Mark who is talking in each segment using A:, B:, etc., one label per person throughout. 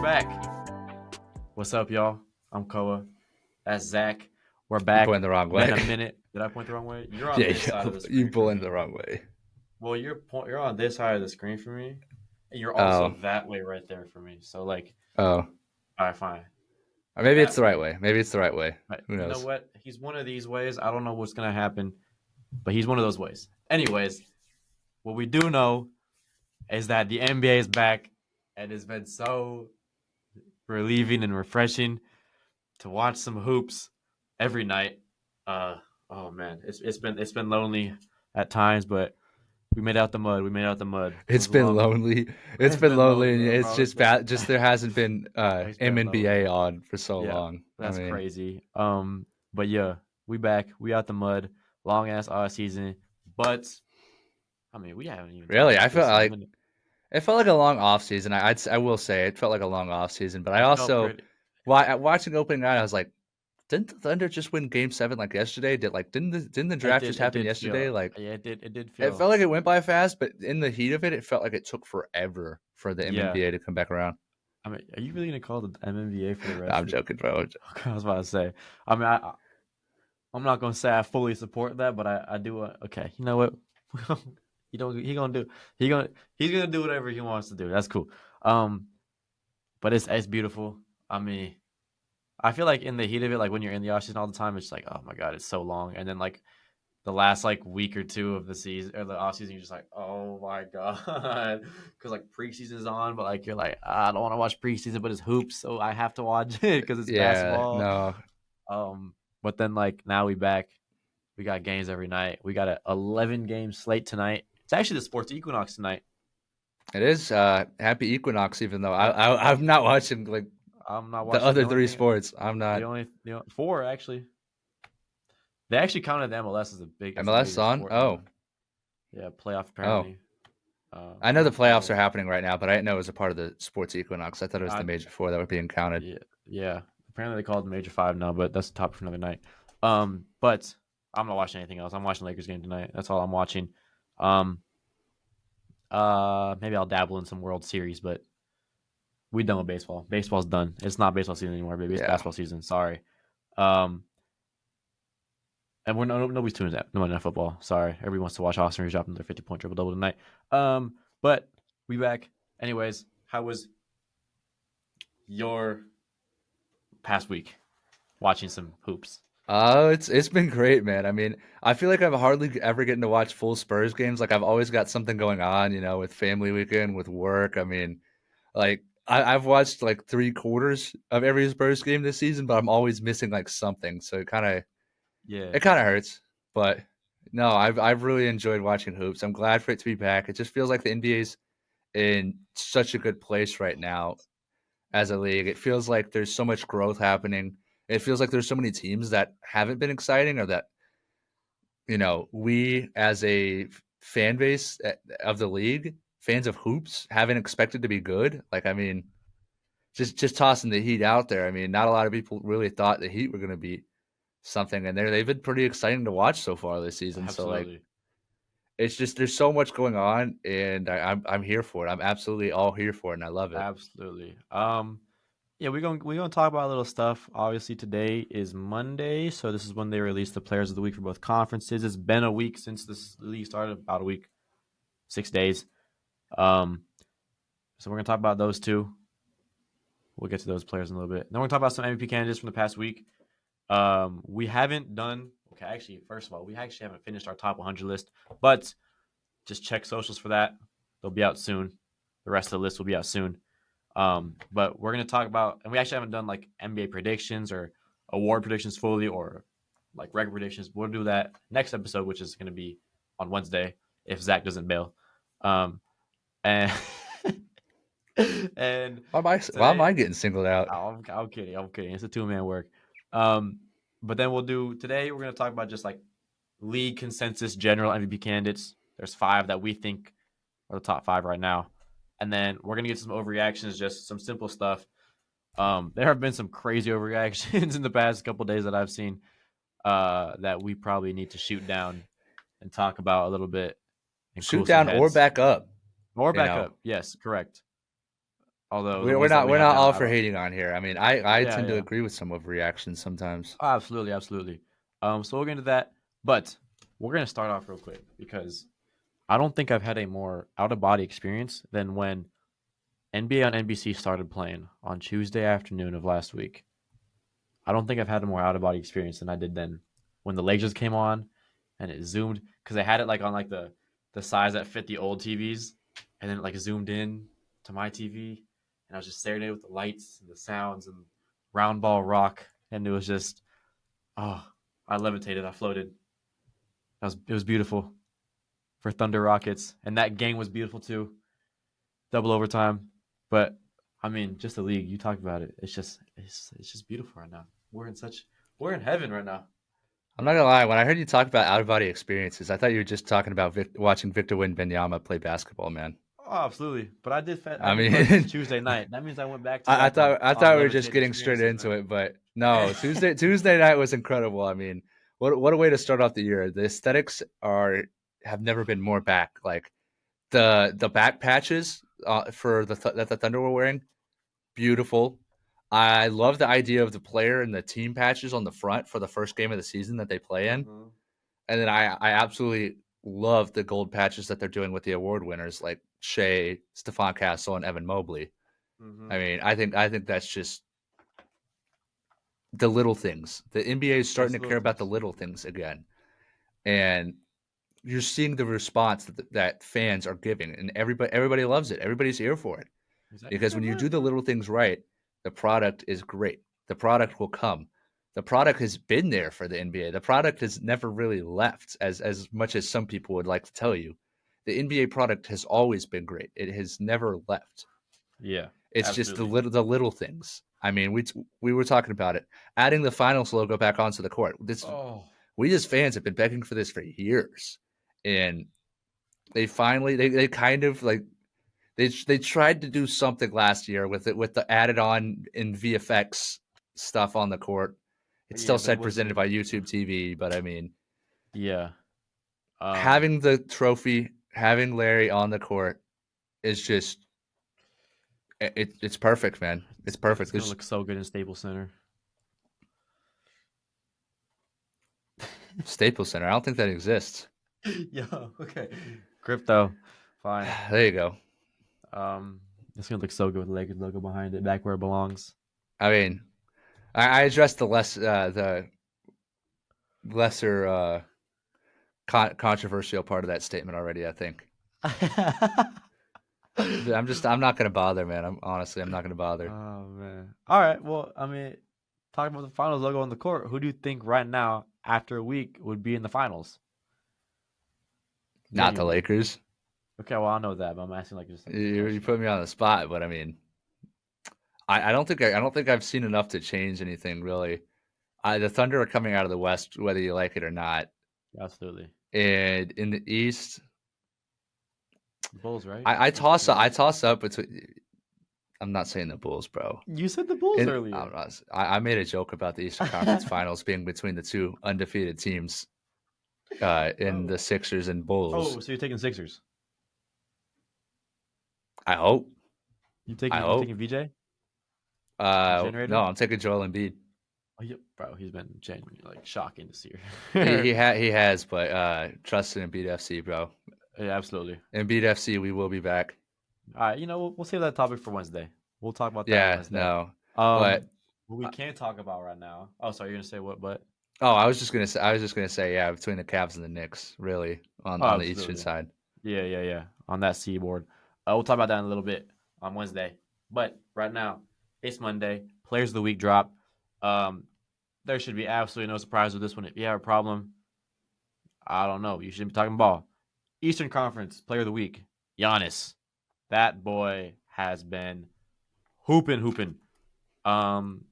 A: back. What's up, y'all? I'm Koa. That's Zach. We're
B: You
A: back.
B: pointed the wrong
A: Been
B: way.
A: a minute. Did I point the wrong way? You're on
B: Yeah,
A: this side of the
B: you
A: screen for
B: pointed
A: me.
B: the wrong way.
A: Well, you're on this side of the screen for me, and you're also
B: Oh,
A: that way right there for me. So like,
B: oh.
A: all right, fine.
B: Or maybe it's
A: That
B: the right
A: way.
B: way. Maybe it's the right way.
A: Right.
B: Who
A: You know
B: knows?
A: what? He's one of these ways. I don't know what's gonna happen, but he's one of those ways. Anyways, what we do know is that the NBA is back, and it's been so relieving and refreshing to watch some hoops every night. Uh, oh man, it's been lonely at times, but we made out the mud. We made out the mud. It
B: It's
A: was
B: been
A: long.
B: lonely. It's
A: It's
B: been
A: been
B: lonely, and
A: lonely,
B: it's
A: bro. It's
B: just
A: been
B: bad. Just there hasn't been
A: it's been
B: MNBA
A: lonely.
B: on for so
A: Yeah,
B: long. I
A: that's
B: mean,
A: crazy. But yeah, we back. We out the mud. Long ass off season, but I mean, we haven't even talked
B: really, I
A: about
B: felt
A: this in a
B: like
A: minute.
B: it felt like a long off season. I will say it felt like a long off season. But I
A: It felt
B: also,
A: pretty.
B: watching opening night, I was like, didn't the Thunder just win Game 7 like yesterday? Didn't the
A: It
B: draft
A: did.
B: just
A: It
B: happen
A: did
B: yesterday?
A: feel.
B: Like
A: Yeah, it did. It did
B: it
A: feel.
B: felt like it went by fast, but in the heat of it, it felt like it took forever for the
A: Yeah.
B: MNBA to come back around.
A: I mean, are you really gonna call the MNBA for the rest
B: I'm
A: of
B: joking, bro.
A: I was about to say. I mean, I'm not gonna say I fully support that, but I do. Okay, you know what? he don't. He gonna do. He gonna. He's gonna do whatever he wants to do. That's cool. Um, but it's beautiful. I mean, I feel like in the heat of it, like when you're in the off season all the time, it's like, oh my god, it's so long. And then like the last like week or two of the season or the off season, you're just like, oh my god, because like preseason's on, but like you're like, I don't want to watch preseason, but it's hoops, so I have to watch it because it's
B: Yeah,
A: basketball.
B: no,
A: But then like now we back. We got games every night. We got a 11 game slate tonight. It's actually the sports equinox tonight.
B: it is happy equinox. Even though
A: Yep.
B: I'm not watching like
A: I'm not
B: the
A: watching the
B: other
A: only
B: three
A: thing.
B: sports. I'm not.
A: The only four actually. They actually counted the MLS as a
B: MLS
A: major
B: on.
A: sport
B: Oh,
A: now. Yeah, playoff
B: oh.
A: apparently.
B: I
A: I
B: know the
A: don't
B: playoffs are
A: know.
B: happening right now, but I didn't know it was a part of the sports equinox. I thought it was the
A: I
B: major four that were being counted.
A: Yeah, yeah. Apparently they call it the major five now, but that's the topic for another night. But I'm not watching anything else. I'm watching the Lakers game tonight. That's all I'm watching. Um, maybe I'll dabble in some World Series, but we done with baseball. Baseball's done. It's not baseball season anymore, baby. It's
B: Yeah,
A: basketball season. Sorry. Um, and nobody's tuning that. No one in football. Sorry. Everybody wants to watch Austin Reeves dropping their 50-point triple double tonight. But we back. Anyways, how was your past week watching some hoops?
B: it's been great, man. I mean, I feel like I've hardly ever getting to watch full Spurs games. Like I've always got something going on, with family weekend, with work. I mean, like I've watched like 3/4 of every Spurs game this season, but I'm always missing like something. So
A: Yeah,
B: it kind of hurts. But no, I've really enjoyed watching hoops. I'm glad for it to be back. It just feels like the NBA's in such a good place right now as a league. It feels like there's so much growth happening. It feels like there's so many teams that haven't been exciting or that we as a fan base of the league, fans of hoops, haven't expected to be good. Like I mean, just tossing the Heat out there. I mean, not a lot of people really thought the Heat were going to be something, and they've been pretty exciting to watch so far this season. So like,
A: absolutely.
B: it's just there's so much going on, and I'm here for it. I'm absolutely all here for it, and I love it.
A: Absolutely. Yeah, we're gonna talk about a little stuff. Obviously, today is Monday, so this is when they release the players of the week for both conferences. It's been a week since this league started, about a week, 6 days. Um, so we're gonna talk about those two. We'll get to those players in a little bit. Then we're gonna talk about some MVP candidates from the past week. We haven't done okay. Actually, first of all, we actually haven't finished our top 100 list, but just check socials for that. They'll be out soon. The rest of the list will be out soon. But we're gonna talk about, and we actually haven't done like NBA predictions or award predictions fully, or like record predictions. We'll do that next episode, which is gonna be on Wednesday if Zach doesn't bail. Um, and and
B: Why am I
A: today,
B: getting singled out?
A: I'm kidding. I'm kidding. It's a two-man work. Um, but then we'll do today. We're gonna talk about just like league consensus, general MVP candidates. There's 5 that we think are the top 5 right now, and then we're gonna get some overreactions, just some simple stuff. There have been some crazy overreactions in the past couple days that I've seen that we probably need to shoot down and talk about a little bit and cool
B: Shoot
A: some
B: down or
A: heads.
B: back up.
A: Or
B: You
A: back
B: know,
A: up. Yes, correct. Although the
B: We're
A: ones that
B: not
A: we have now,
B: all
A: I
B: for
A: don't.
B: hating on here. I mean, I
A: Yeah,
B: tend to
A: yeah.
B: agree with some overreactions sometimes.
A: Oh, absolutely, absolutely. So we'll get into that, but we're gonna start off real quick because I don't think I've had a more out of body experience than when NBA on NBC started playing on Tuesday afternoon of last week. I don't think I've had a more out of body experience than I did then when the Lakers came on and it zoomed because they had it like on like the size that fit the old TVs, and then it like zoomed in to my TV, and I was just staring at it with the lights and the sounds and round ball rock, and it was just oh, I levitated, I floated. It was beautiful for Thunder Rockets, and that game was beautiful too, double overtime. But I mean, just the league. You talked about it. It's just beautiful right now. We're in heaven right now.
B: I'm not gonna lie. When I heard you talk about out of body experiences, I thought you were just talking about watching Victor Wembanyama play basketball, man.
A: Oh, absolutely. But I
B: I
A: did focus
B: mean,
A: Tuesday night. That means I went back to like my
B: I thought we were just
A: levitating
B: getting straight
A: experiences,
B: into
A: man.
B: it, but no, Tuesday night was incredible. I mean, what a way to start off the year. The aesthetics are have never been more back. Like the back patches for that the Thunder were wearing, beautiful. I love the idea of the player and the team patches on the front for the first game of the season that they play in.
A: Mm-hmm.
B: And then I absolutely love the gold patches that they're doing with the award winners like Shea, Stephon Castle, and Evan Mobley.
A: Mm-hmm.
B: I mean, I think that's just the little things. The NBA is starting
A: It's
B: to
A: little
B: care about the
A: things.
B: little things again, and you're seeing the response that fans are giving, and everybody loves it. Everybody's here for it because when you do the little things right, the product is great. The product will come. The product has been there for the NBA. The product has never really left, as much as some people would like to tell you. The NBA product has always been great. It has never left.
A: Yeah,
B: It's just
A: absolutely.
B: the little things. I mean, we were talking about it. Adding the finals logo back onto the court. This
A: Oh,
B: we as fans have been begging for this for years, and they finally they kind of like they tried to do something last year with it with the added on in VFX stuff on the court. It
A: yeah,
B: still
A: but it
B: said
A: was
B: presented by YouTube TV, but I mean,
A: yeah. Um,
B: having the trophy, having Larry on the court is just it's perfect, man. It's
A: it's
B: perfect.
A: gonna
B: There's
A: look so good in Staples Center.
B: Staples Center. I don't think that exists.
A: Yo, okay. Crypto, fine.
B: There you go.
A: Um, it's gonna look so good with the Lakers logo behind it, back where it belongs.
B: I mean, I addressed the lesser controversial part of that statement already. I think. I'm not gonna bother, man. I'm not gonna bother.
A: Oh man. All right. Well, I mean, talking about the finals logo on the court, who do you think right now, after a week, would be in the finals?
B: Not the
A: Genuinely.
B: Lakers.
A: Okay, well I know that, but I'm asking like just like a
B: You
A: question.
B: put me on the spot, but I mean, I don't think I've seen enough to change anything really. The Thunder are coming out of the West, whether you like it or not.
A: Absolutely.
B: And in the East,
A: Bulls, right? The
B: I
A: Bulls.
B: toss up between. I'm not saying the Bulls, bro.
A: You said the Bulls
B: And
A: earlier.
B: I made a joke about the Eastern Conference Finals being between the two undefeated teams, in
A: Oh.
B: the Sixers and Bulls.
A: Oh, so you're taking Sixers.
B: I hope. I
A: You
B: hope.
A: taking VJ? The
B: No,
A: generator?
B: I'm taking Joel Embiid.
A: Oh, yep, bro. He's been genuinely like shocking this
B: He
A: year.
B: he has, but trust in Embiid FC, bro.
A: Yeah, absolutely.
B: Embiid FC, we will be back.
A: All right, we'll save that topic for Wednesday. We'll talk about that on
B: Yeah,
A: Wednesday.
B: no,
A: Um,
B: but
A: what we can't talk about right now. Oh, sorry, you're gonna say what? But
B: oh, I was just gonna say, yeah, between the Cavs and the Knicks, really
A: oh,
B: on the Eastern
A: absolutely.
B: side.
A: Yeah, yeah, yeah. On that seaboard. We'll talk about that in a little bit on Wednesday. But right now, it's Monday. Players of the week drop. Um, there should be absolutely no surprise with this one. If you have a problem, I don't know. You shouldn't be talking ball. Eastern Conference Player of the Week, Giannis. That boy has been hooping, hooping. Um,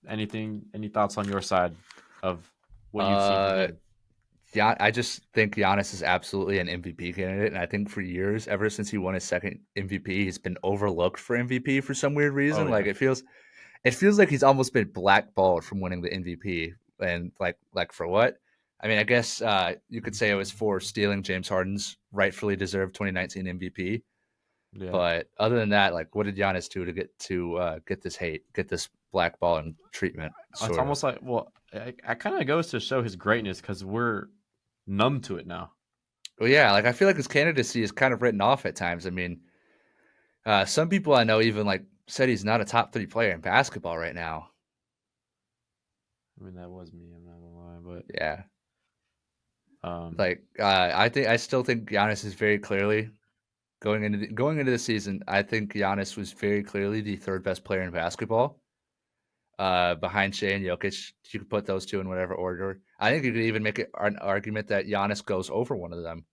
A: any thoughts on your side of what you've seen from
B: Uh,
A: him?
B: yeah, I just think Giannis is absolutely an MVP candidate, and I think for years, ever since he won his second MVP, he's been overlooked for MVP for some weird
A: Oh
B: reason.
A: yeah.
B: Like it feels like he's almost been blackballed from winning the MVP, and like for what? I mean, I guess you could say it was for stealing James Harden's rightfully deserved 2019 MVP,
A: Yeah.
B: But other than that, like, what did Giannis do to get this hate, get this blackball and treatment,
A: It's
B: sort of?
A: almost like, well, it kind of goes to show his greatness because we're numb to it now.
B: Well, yeah, like I feel like his candidacy is kind of written off at times. I mean, some people I know even like said he's not a top 3 player in basketball right now.
A: I mean, that was me. I'm not gonna lie,
B: Yeah,
A: but
B: like I still think Giannis is very clearly going into the season. I think Giannis was very clearly the third best player in basketball, behind Shea and Jokic. You could put those two in whatever order. I think you could even make an argument that Giannis goes over one of them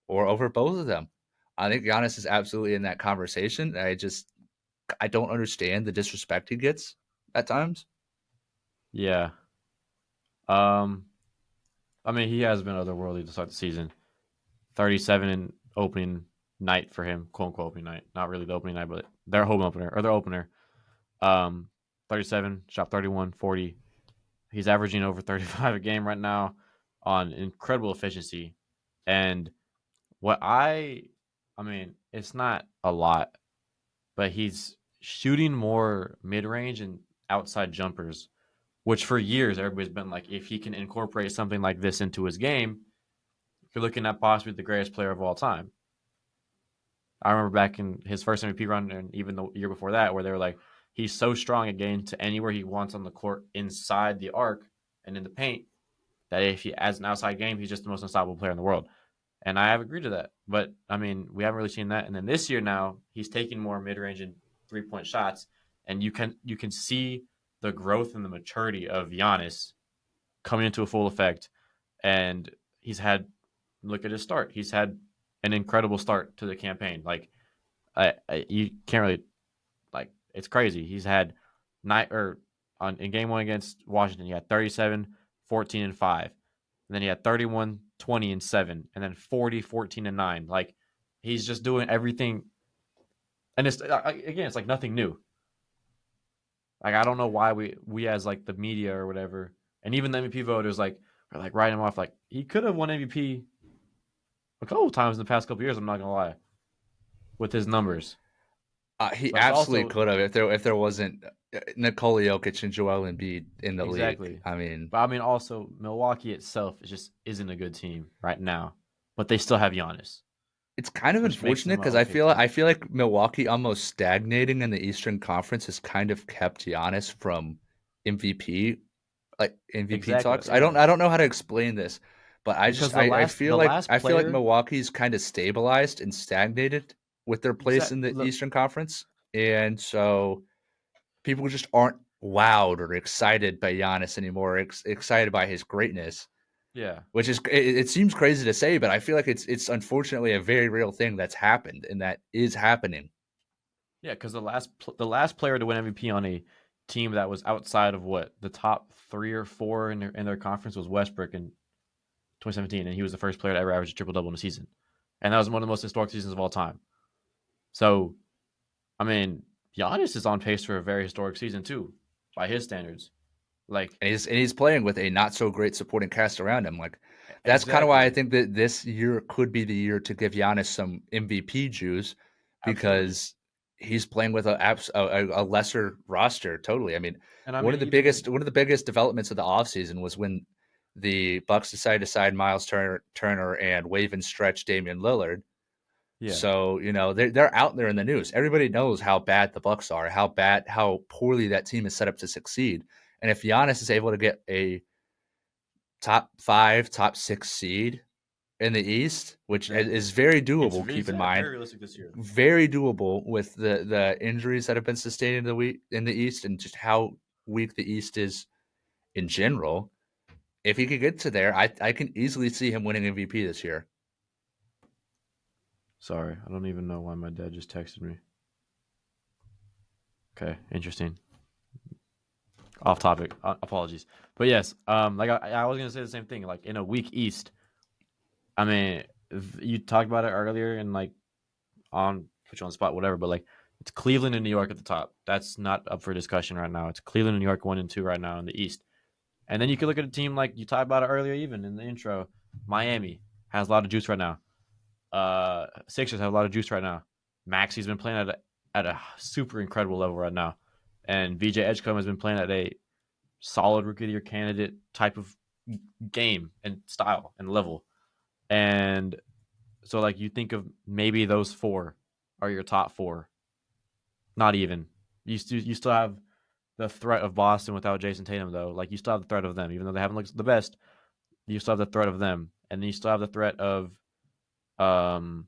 B: or over both of them. I think Giannis is absolutely in that conversation. I don't understand the disrespect he gets at times.
A: yeah. Um, I mean, he has been otherworldly to start the season. 37 in opening night for him, quote unquote opening night. Not really the opening night, but their home opener or their opener. Um, 37, shot 31, 40. He's averaging over 35 a game right now on incredible efficiency. And what I mean, it's not a lot, but he's shooting more mid range and outside jumpers, which for years everybody's been like, if he can incorporate something like this into his game, you're looking at possibly the greatest player of all time. I remember back in his first MVP run, and even the year before that, where they were like, he's so strong at getting to anywhere he wants on the court inside the arc and in the paint that if he has an outside game, he's just the most unstoppable player in the world. And I have agreed to that. But I mean, we haven't really seen that. And then this year now, he's taking more mid range and 3-point shots, and you can see the growth and the maturity of Giannis coming into a full effect. And he's had look at his start. He's had an incredible start to the campaign. Like you can't really like it's crazy. He's had nine or on in game one against Washington, he had 37, 14, and 5. And then he had 31, 20, and 7, and then 40, 14, and 9. Like he's just doing everything. And it's again, it's like nothing new. Like I don't know why we as like the media or whatever, and even the MVP voters like are like writing him off. Like he could have won MVP a couple of times in the past couple of years. I'm not gonna lie, with his numbers.
B: He
A: But it's
B: absolutely
A: also
B: could have if there wasn't Nikola Jokic and Joel Embiid in the league.
A: exactly.
B: I mean,
A: But I mean, also Milwaukee itself is just isn't a good team right now. But they still have Giannis,
B: it's kind of
A: which makes
B: unfortunate
A: them an
B: because
A: okay team.
B: I feel like Milwaukee almost stagnating in the Eastern Conference has kind of kept Giannis from MVP MVP
A: Exactly.
B: talks.
A: Yeah.
B: I don't know how to explain this, but
A: Because the last the last
B: I feel like
A: player
B: Milwaukee's kind of stabilized and stagnated with their place in the
A: exactly.
B: Eastern Conference, and so people just aren't wowed or excited by Giannis anymore, excited by his greatness.
A: Yeah.
B: Which is it seems crazy to say, but I feel like it's unfortunately a very real thing that's happened and that is happening.
A: Yeah, because the last player to win MVP on a team that was outside of what the top 3 or 4 in their conference was Westbrook in 2017, and he was the first player to ever average a triple double in a season, and that was one of the most historic seasons of all time. So, I mean, Giannis is on pace for a very historic season too, by his standards. Like
B: And he's playing with a not so great supporting cast around him. Like that's kind of why I
A: exactly,
B: think that this year could be the year to give Giannis some MVP juice
A: absolutely,
B: because he's playing with a lesser roster. Totally. I mean,
A: and I mean even
B: one of the biggest developments of the offseason was when the Bucks decided to sign Miles Turner and wave and stretch Damian Lillard.
A: yeah,
B: So, you know, they're out there in the news. Everybody knows how bad the Bucks are, how poorly that team is set up to succeed. And if Giannis is able to get a top 5, top 6 seed in the East, which
A: yeah,
B: is very
A: it's
B: doable, keep
A: it's
B: in mind,
A: very realistic this year.
B: very doable with the injuries that have been sustained in the East and just how weak the East is in general. If he could get to there, I can easily see him winning MVP this year.
A: Sorry, I don't even know why my dad just texted me. Okay, interesting. Off topic. Apologies, but yes, like I was gonna say the same thing. Like in a weak East, I mean, you talked about it earlier, and like on put you on the spot, whatever. But like, it's Cleveland and New York at the top. That's not up for discussion right now. It's Cleveland and New York 1 and 2 right now in the East. And then you can look at a team like you talked about it earlier, even in the intro. Miami has a lot of juice right now. Sixers have a lot of juice right now. Maxi's been playing at a super incredible level right now, and VJ Edgecombe has been playing at a solid rookie of the year candidate type of game and style and level. And so, like, you think of maybe those four are your top four. Not even. You still have the threat of Boston without Jason Tatum, though. Like, you still have the threat of them, even though they haven't looked the best. You still have the threat of them, and then you still have the threat of, um,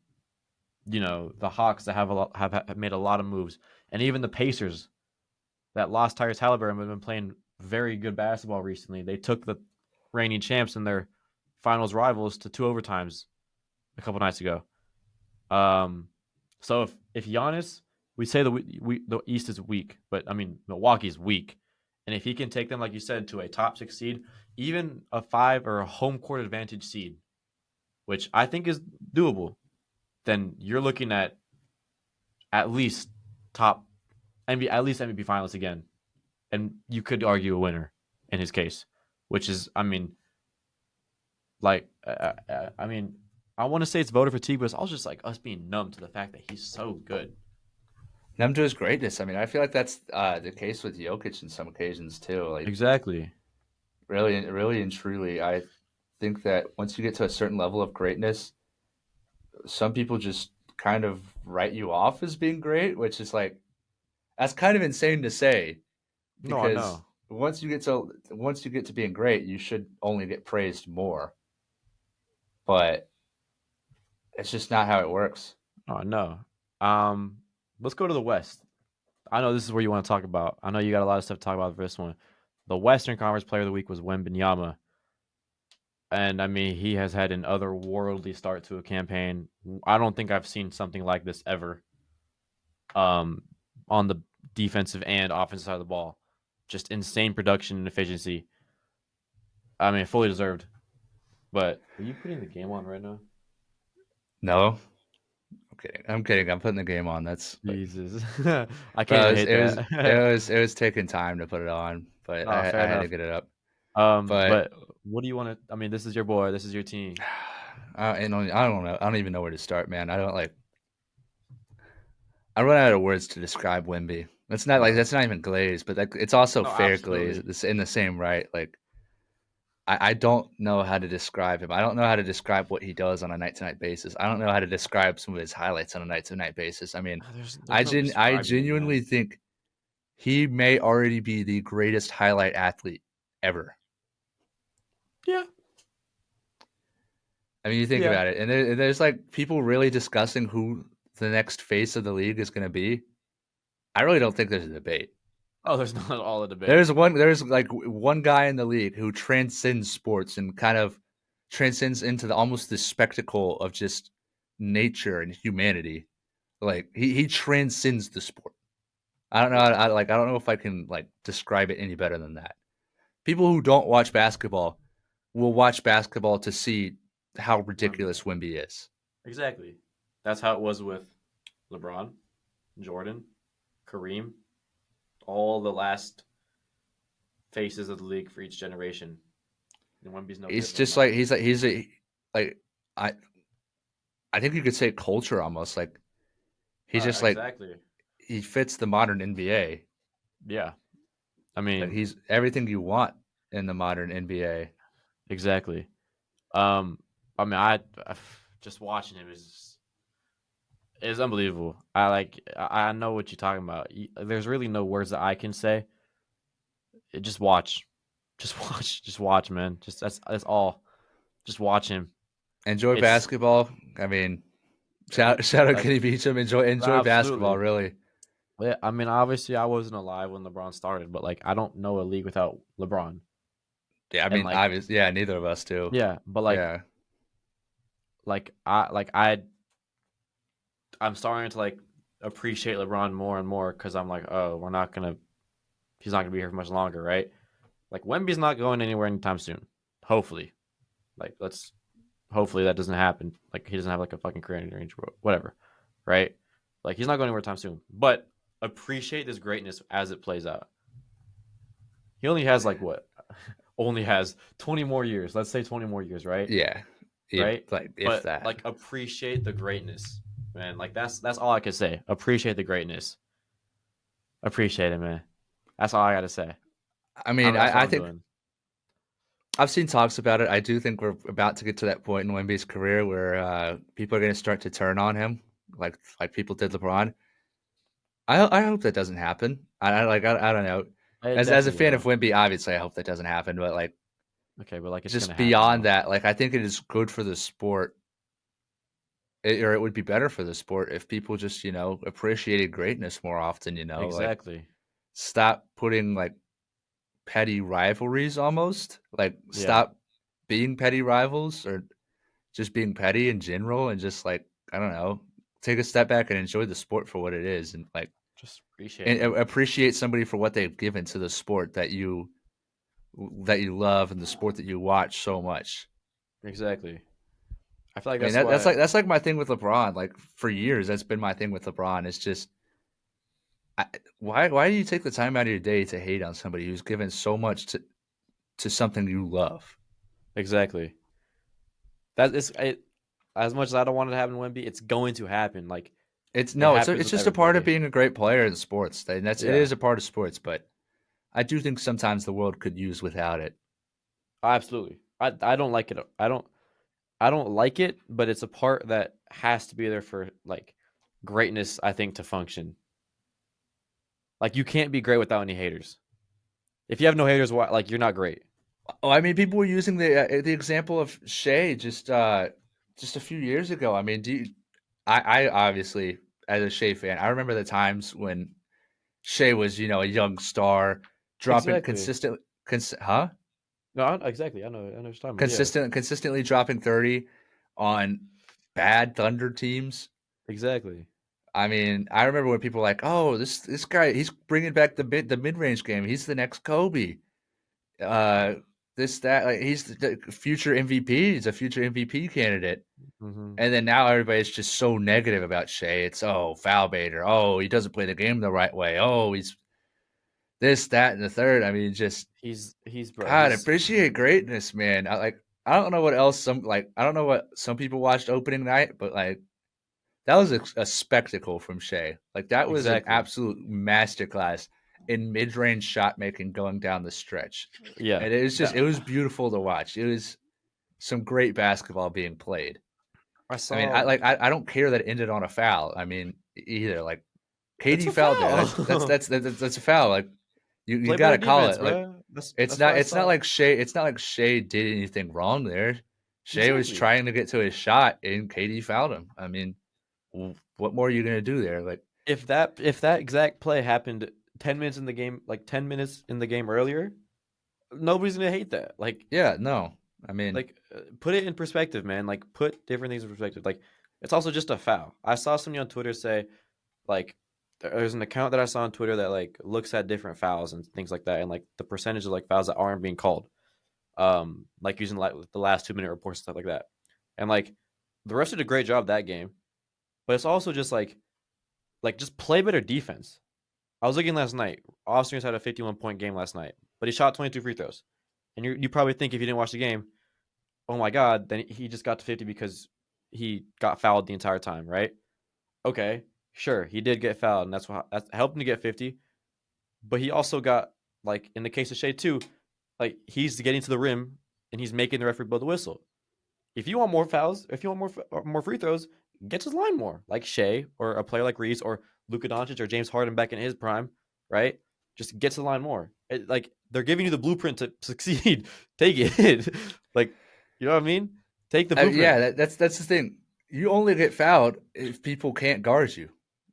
A: the Hawks that have made a lot of moves, and even the Pacers that lost Tyrese Halliburton have been playing very good basketball recently. They took the reigning champs and their finals rivals to two overtimes a couple nights ago. So if Giannis, we say the East is weak, but I mean Milwaukee's weak, and if he can take them, like you said, to a top 6 seed, even a 5 or a home court advantage seed, which I think is doable, then you're looking at least top at least MVP finals again, and you could argue a winner in his case, which is, I mean, like, I mean, I want to say it's voter fatigue, but it's also just like us being numb to the fact that he's so good.
B: Numb to his greatness. I mean, I feel like that's the case with Jokic in some occasions too. Like,
A: Exactly.
B: really, really and truly, I think that once you get to a certain level of greatness, some people just kind of write you off as being great, which is like that's kind of insane to say
A: No, I
B: because
A: know.
B: once you get to being great, you should only get praised more. But it's just not how it works.
A: Oh, I know. Um, let's go to the West. I know this is where you want to talk about. I know you got a lot of stuff to talk about for this one. The Western Conference Player of the Week was Wembanyama, and I mean he has had an otherworldly start to a campaign. I don't think I've seen something like this ever. Um, on the defensive and offensive side of the ball, just insane production and efficiency. I mean, fully deserved. But are you putting the game on right now?
B: No, I'm kidding. I'm kidding. I'm putting the game on. That's
A: Jesus, I can't
B: bro.
A: even
B: It was
A: hate
B: it was it
A: that.
B: was, it was taking time to put it on, but
A: No, fair
B: I had to
A: enough.
B: get it up. But
A: But what do you want to? I mean, this is your boy. This is your team.
B: I don't know. I don't even know where to start, man. I don't like. I run out of words to describe Wimby. That's not like
A: No,
B: that's not even glaze, but like, it's also
A: no,
B: fair glaze.
A: absolutely.
B: It's in the same right. Like I don't know how to describe him. I don't know how to describe what he does on a night to night basis. I don't know how to describe some of his highlights on a night to night basis. I mean,
A: There's no
B: I
A: describing it,
B: genuinely
A: man.
B: think he may already be the greatest highlight athlete ever.
A: Yeah,
B: I mean, you think
A: yeah.
B: about it, and there's like people really discussing who the next face of the league is going to be. I really don't think there's a debate.
A: Oh, there's not all a debate.
B: There's like one guy in the league who transcends sports and kind of transcends into almost the spectacle of just nature and humanity. Like he transcends the sport. I don't know.
A: Yeah.
B: I don't know if I can like describe it any better than that. People who don't watch basketball will watch basketball to see how
A: Wemby.
B: ridiculous Wimby is.
A: Exactly. That's how it was with LeBron, Jordan, Kareem, all the last faces of the league for each generation. And Wemby's no
B: He's
A: different in
B: just
A: my
B: like
A: opinion.
B: he's a like I I think you could say culture almost like he's just like
A: Exactly.
B: he fits the modern NBA.
A: Yeah. I
B: Like
A: mean,
B: he's everything you want in the modern NBA.
A: exactly. Um, I mean, I just watching him is unbelievable. I know what you're talking about. There's really no words that I can say. Just watch, just watch, man. Just that's all. Just watch him.
B: Enjoy
A: It's
B: basketball. I mean, shout out
A: like
B: Kenny Beecham. Enjoy basketball.
A: absolutely.
B: Really.
A: Yeah, I mean, obviously, I wasn't alive when LeBron started, but like, I don't know a league without LeBron.
B: Yeah. I
A: And
B: mean,
A: like,
B: obviously, yeah. Neither of us do.
A: yeah, but like,
B: Yeah.
A: I'm starting to like appreciate LeBron more and more because I'm like, oh, he's not gonna be here for much longer, right? Like Wemby's not going anywhere anytime soon. Hopefully, let's hopefully that doesn't happen. Like he doesn't have like a fucking career ending range, whatever, right? Like he's not going anywhere anytime soon. But appreciate this greatness as it plays out. He only has like what? Only has 20 more years. Let's say 20 more years, right?
B: Yeah. If
A: Right?
B: like if
A: But
B: that.
A: like appreciate the greatness man. Like that's all I can say. Appreciate the greatness. Appreciate it, man. That's all I gotta say.
B: I mean,
A: That's what
B: I
A: I'm
B: think
A: doing.
B: I've seen talks about it. I do think we're about to get to that point in Wemby's career where people are going to start to turn on him, like people did LeBron. I hope that doesn't happen. I don't know.
A: It
B: As a
A: definitely
B: fan of
A: will.
B: Wemby, obviously I hope that doesn't happen. But like
A: Okay, but like it's gonna
B: just
A: happen
B: beyond
A: though.
B: that, like I think it is good for the sport, or it would be better for the sport if people just appreciated greatness more often. Like
A: Exactly.
B: stop putting like petty rivalries almost. Like
A: Yeah.
B: stop being petty rivals or just being petty in general and just like I don't know, take a step back and enjoy the sport for what it is and like
A: Just appreciate
B: and
A: it.
B: appreciate somebody for what they've given to the sport that you love and the sport that you watch so much.
A: Exactly. I feel like
B: I mean
A: that's why.
B: that's like my thing with LeBron. Like for years, that's been my thing with LeBron. It's just I, why do you take the time out of your day to hate on somebody who's given so much to something you love?
A: Exactly. That is it. As much as I don't want it to happen to Wemby, it's going to happen. Like
B: It's
A: it
B: no,
A: happens
B: it's
A: with
B: just a part of
A: everybody.
B: being a great player in sports, and it
A: Yeah.
B: is a part of sports. But I do think sometimes the world could use without it.
A: Absolutely. I don't like it. I don't like it, but it's a part that has to be there for like greatness, I think, to function. Like you can't be great without any haters. If you have no haters, why like you're not great.
B: Oh, I mean, people were using the example of Shea just a few years ago. I mean, I obviously as a Shea fan, I remember the times when Shea was a young star dropping
A: Exactly. No, exactly. I know what you're talking about. Yeah.
B: consistently dropping 30 on bad Thunder teams.
A: Exactly.
B: I mean, I remember when people were like, "Oh, this guy, he's bringing back the mid range game. He's the next Kobe." Uh, this that like he's the future MVP. He's a future MVP candidate.
A: Hmm.
B: And then now everybody's just so negative about Shea. It's foul baiter. Oh, he doesn't play the game the right way. Oh, he's this, that, and the third. I mean, just
A: He's bro.
B: God, appreciate greatness, man. I don't know what else I don't know what some people watched opening night, but like that was a spectacle from Shea. Like that was an
A: Exactly.
B: absolute masterclass in mid-range shot making going down the stretch.
A: Yeah.
B: And
A: That
B: it was beautiful to watch. It was some great basketball being played.
A: I
B: I mean,
A: saw.
B: I don't care that it ended on a foul. I mean, either like
A: It's
B: KD
A: a
B: fouled there.
A: foul.
B: That's a foul. Like you
A: Play
B: got
A: better
B: to call
A: defense,
B: it. Like
A: bro. That's what I
B: it's not
A: saw.
B: like Shea did anything wrong there. Shea was
A: Exactly.
B: trying to get to his shot and KD fouled him. I mean, what more are you gonna do there? Like,
A: If that exact play happened 10 minutes in the game, like 10 minutes in the game earlier, nobody's gonna hate that.
B: yeah, no. I mean,
A: Put it in perspective, man. Like put different things in perspective. Like it's also just a foul. I saw somebody on Twitter say like there's an account that I saw on Twitter that like looks at different fouls and things like that, and like the percentage of like fouls that aren't being called, like using like the last 2 minute reports and stuff like that, and like the refs did a great job that game, but it's also just like just play better defense. I was looking last night. Austin had a 51-point game last night, but he shot 22 free throws, and you probably think if you didn't watch the game, oh my god, then he just got to 50 because he got fouled the entire time, right? Okay, sure, he did get fouled, and that's helped him to get 50. But he also got like in the case of Shea too, like he's getting to the rim and he's making the referee blow the whistle. If you want more fouls, if you want more free throws, get to the line more, like Shea or a player like Reese or Luka Doncic or James Harden back in his prime, right? Just get to the line more. Like they're giving you the blueprint to succeed. Take it, like you know what I mean. Take the
B: yeah,
A: blueprint.
B: that's the thing. You only get fouled if people can't guard you.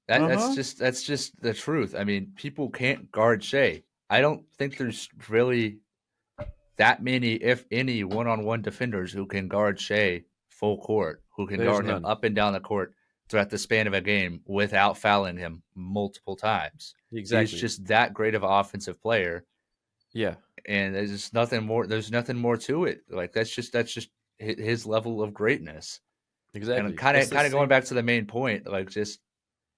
A: Uh huh.
B: That's just the truth. I mean, people can't guard Shea. I don't think there's really that many, if any, one-on-one defenders who can guard Shea full court, who can
A: There's
B: guard him
A: none.
B: up and down the court throughout the span of a game without fouling him multiple times. He's
A: Exactly.
B: just that great of an offensive player,
A: Yeah.
B: and there's just nothing more. There's nothing more to it. Like that's just his level of greatness. And
A: Exactly. It's the
B: kind of going
A: same.
B: back to the main point, like just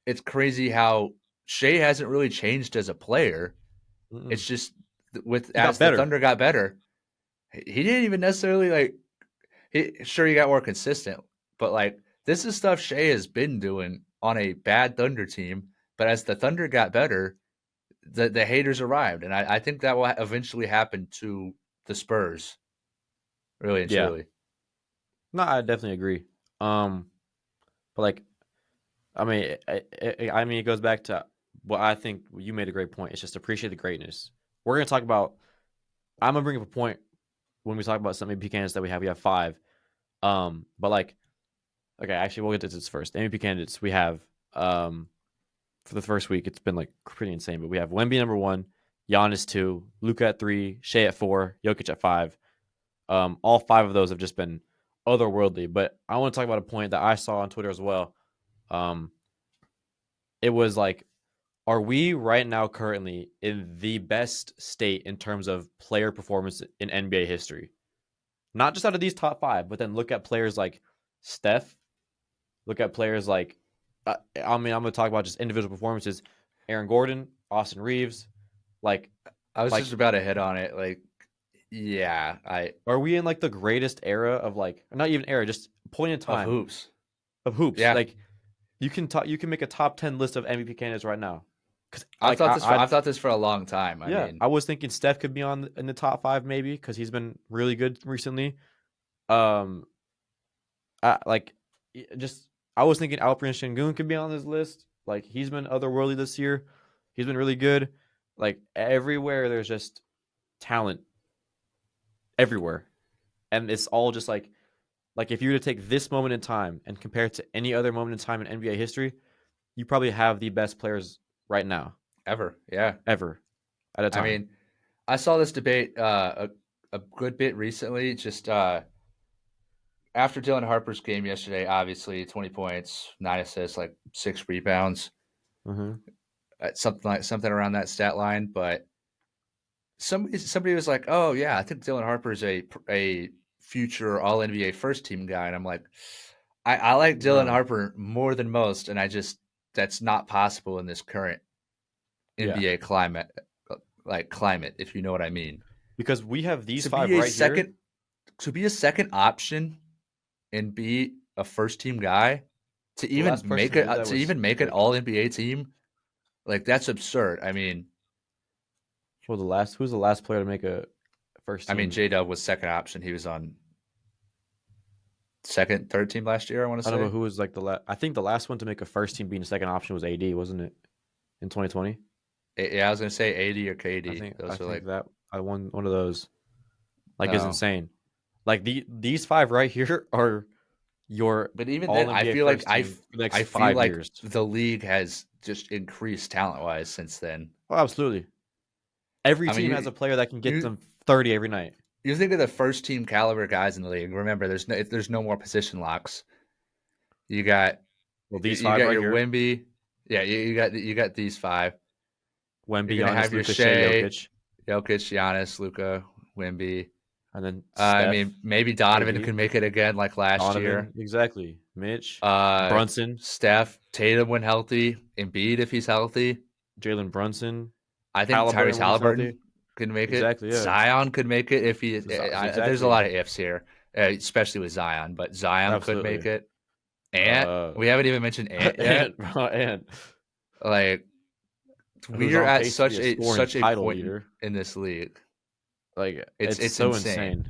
B: it's crazy how Shea hasn't really changed as a player.
A: Mm-mm.
B: It's just with
A: He got
B: as the
A: better.
B: Thunder got better, he didn't even necessarily like he got more consistent, but like this is stuff Shea has been doing on a bad Thunder team. But as the Thunder got better, the haters arrived, and I think that will eventually happen to the Spurs, really and
A: Yeah.
B: truly.
A: No, I definitely agree. But like, I mean, it goes back to what I think you made a great point. It's just appreciate the greatness. We're gonna talk about. I'm gonna bring up a point when we talk about some MVP candidates that we have. We have 5. But like, okay, actually, we'll get to this first. MVP candidates we have. For the first week, it's been like pretty insane. But we have Wemby number 1, Giannis 2, Luka at 3, Shea at 4, Jokic at 5. All 5 of those have just been otherworldly. But I want to talk about a point that I saw on Twitter as well. It was like, are we right now currently in the best state in terms of player performance in NBA history? Not just out of these top 5, but then look at players like Steph. Look at players like, I'm going to talk about just individual performances. Aaron Gordon, Austin Reeves. Like,
B: I was
A: like,
B: just about to hit on it. Like, yeah,
A: are we in like the greatest era of like, not even era, just point in
B: of
A: time
B: hoops.
A: of hoops?
B: Yeah,
A: Like, you can make a top 10 list of MVP candidates right now. Because
B: I've
A: like
B: thought this for a long time. I
A: yeah,
B: mean,
A: I was thinking Steph could be in the top 5 maybe because he's been really good recently. Um, like just I was thinking Alperen Şengün could be on this list. Like he's been otherworldly this year. He's been really good. Like everywhere, there's just talent everywhere, and it's all just like if you were to take this moment in time and compare it to any other moment in time in NBA history, you probably have the best players right now
B: ever. Yeah.
A: ever at a
B: I
A: time.
B: mean, I saw this debate a good bit recently. Just after Dylan Harper's game yesterday, obviously 20 points, 9 assists, like 6 rebounds,
A: Mm-hmm.
B: something around that stat line. But somebody was like, "Oh yeah, I think Dylan Harper is a future All NBA first team guy," and I'm like, I like Dylan
A: No,
B: Harper more than most, and that's not possible in this current
A: yeah,
B: NBA climate, if you know what I mean.
A: because we have these
B: To
A: 5
B: be a
A: right here.
B: second to be a second option and be a first team guy
A: The last person to do that
B: to
A: was
B: even make an
A: Drake.
B: all NBA team, like that's absurd.
A: Who's the last player to make a first
B: I mean
A: team?
B: J Dub was second option. He was on second, third team last year, I want to
A: I don't know
B: say.
A: who was like the last. I think the last one to make a first team being a second option was AD, wasn't it? In 2020,
B: Yeah, I was gonna say 80 or
A: I
B: KD.
A: think I
B: Those are
A: think
B: like
A: that I won one of those. Like is
B: no.
A: insane. Like these 5 right here are your
B: But even then
A: All
B: I
A: NBA
B: feel like
A: first team for the next
B: I feel
A: 5
B: like
A: years.
B: the league has just increased talent wise since then.
A: Oh, absolutely. Every
B: I mean
A: team has a player that can get
B: you
A: them 30 every night.
B: you think of the first team caliber guys in the league. Remember, there's no more position locks. You got
A: Well, these
B: you
A: 5
B: got
A: right
B: your
A: here:
B: Wemby. Yeah, you got these 5. You're
A: Wemby,
B: gonna
A: Giannis,
B: have your
A: Luka, Shea,
B: Shea,
A: Jokic,
B: Jokic, Giannis, Luka, Wemby.
A: and then
B: I
A: Steph,
B: mean, maybe Donovan
A: AD,
B: can make it again like last year.
A: Donovan, exactly. Mitch,
B: Uh,
A: Brunson,
B: Steph, Tatum when healthy, Embiid if he's healthy.
A: Jalen Brunson,
B: I think Tyrese
A: Halliburton when he's healthy.
B: Halliburton could make it.
A: Exactly, yeah.
B: Zion could make it if he. There's a
A: Exactly.
B: lot of ifs here, especially with Zion, but Zion could make
A: Absolutely.
B: it. Ant,
A: Uh,
B: we haven't even mentioned Ant yet.
A: and bro, and
B: Like
A: who's
B: we are
A: on
B: at
A: pace to be a scoring
B: such a
A: title
B: point
A: leader.
B: in this league.
A: Like it's
B: It's
A: so
B: insane.
A: insane.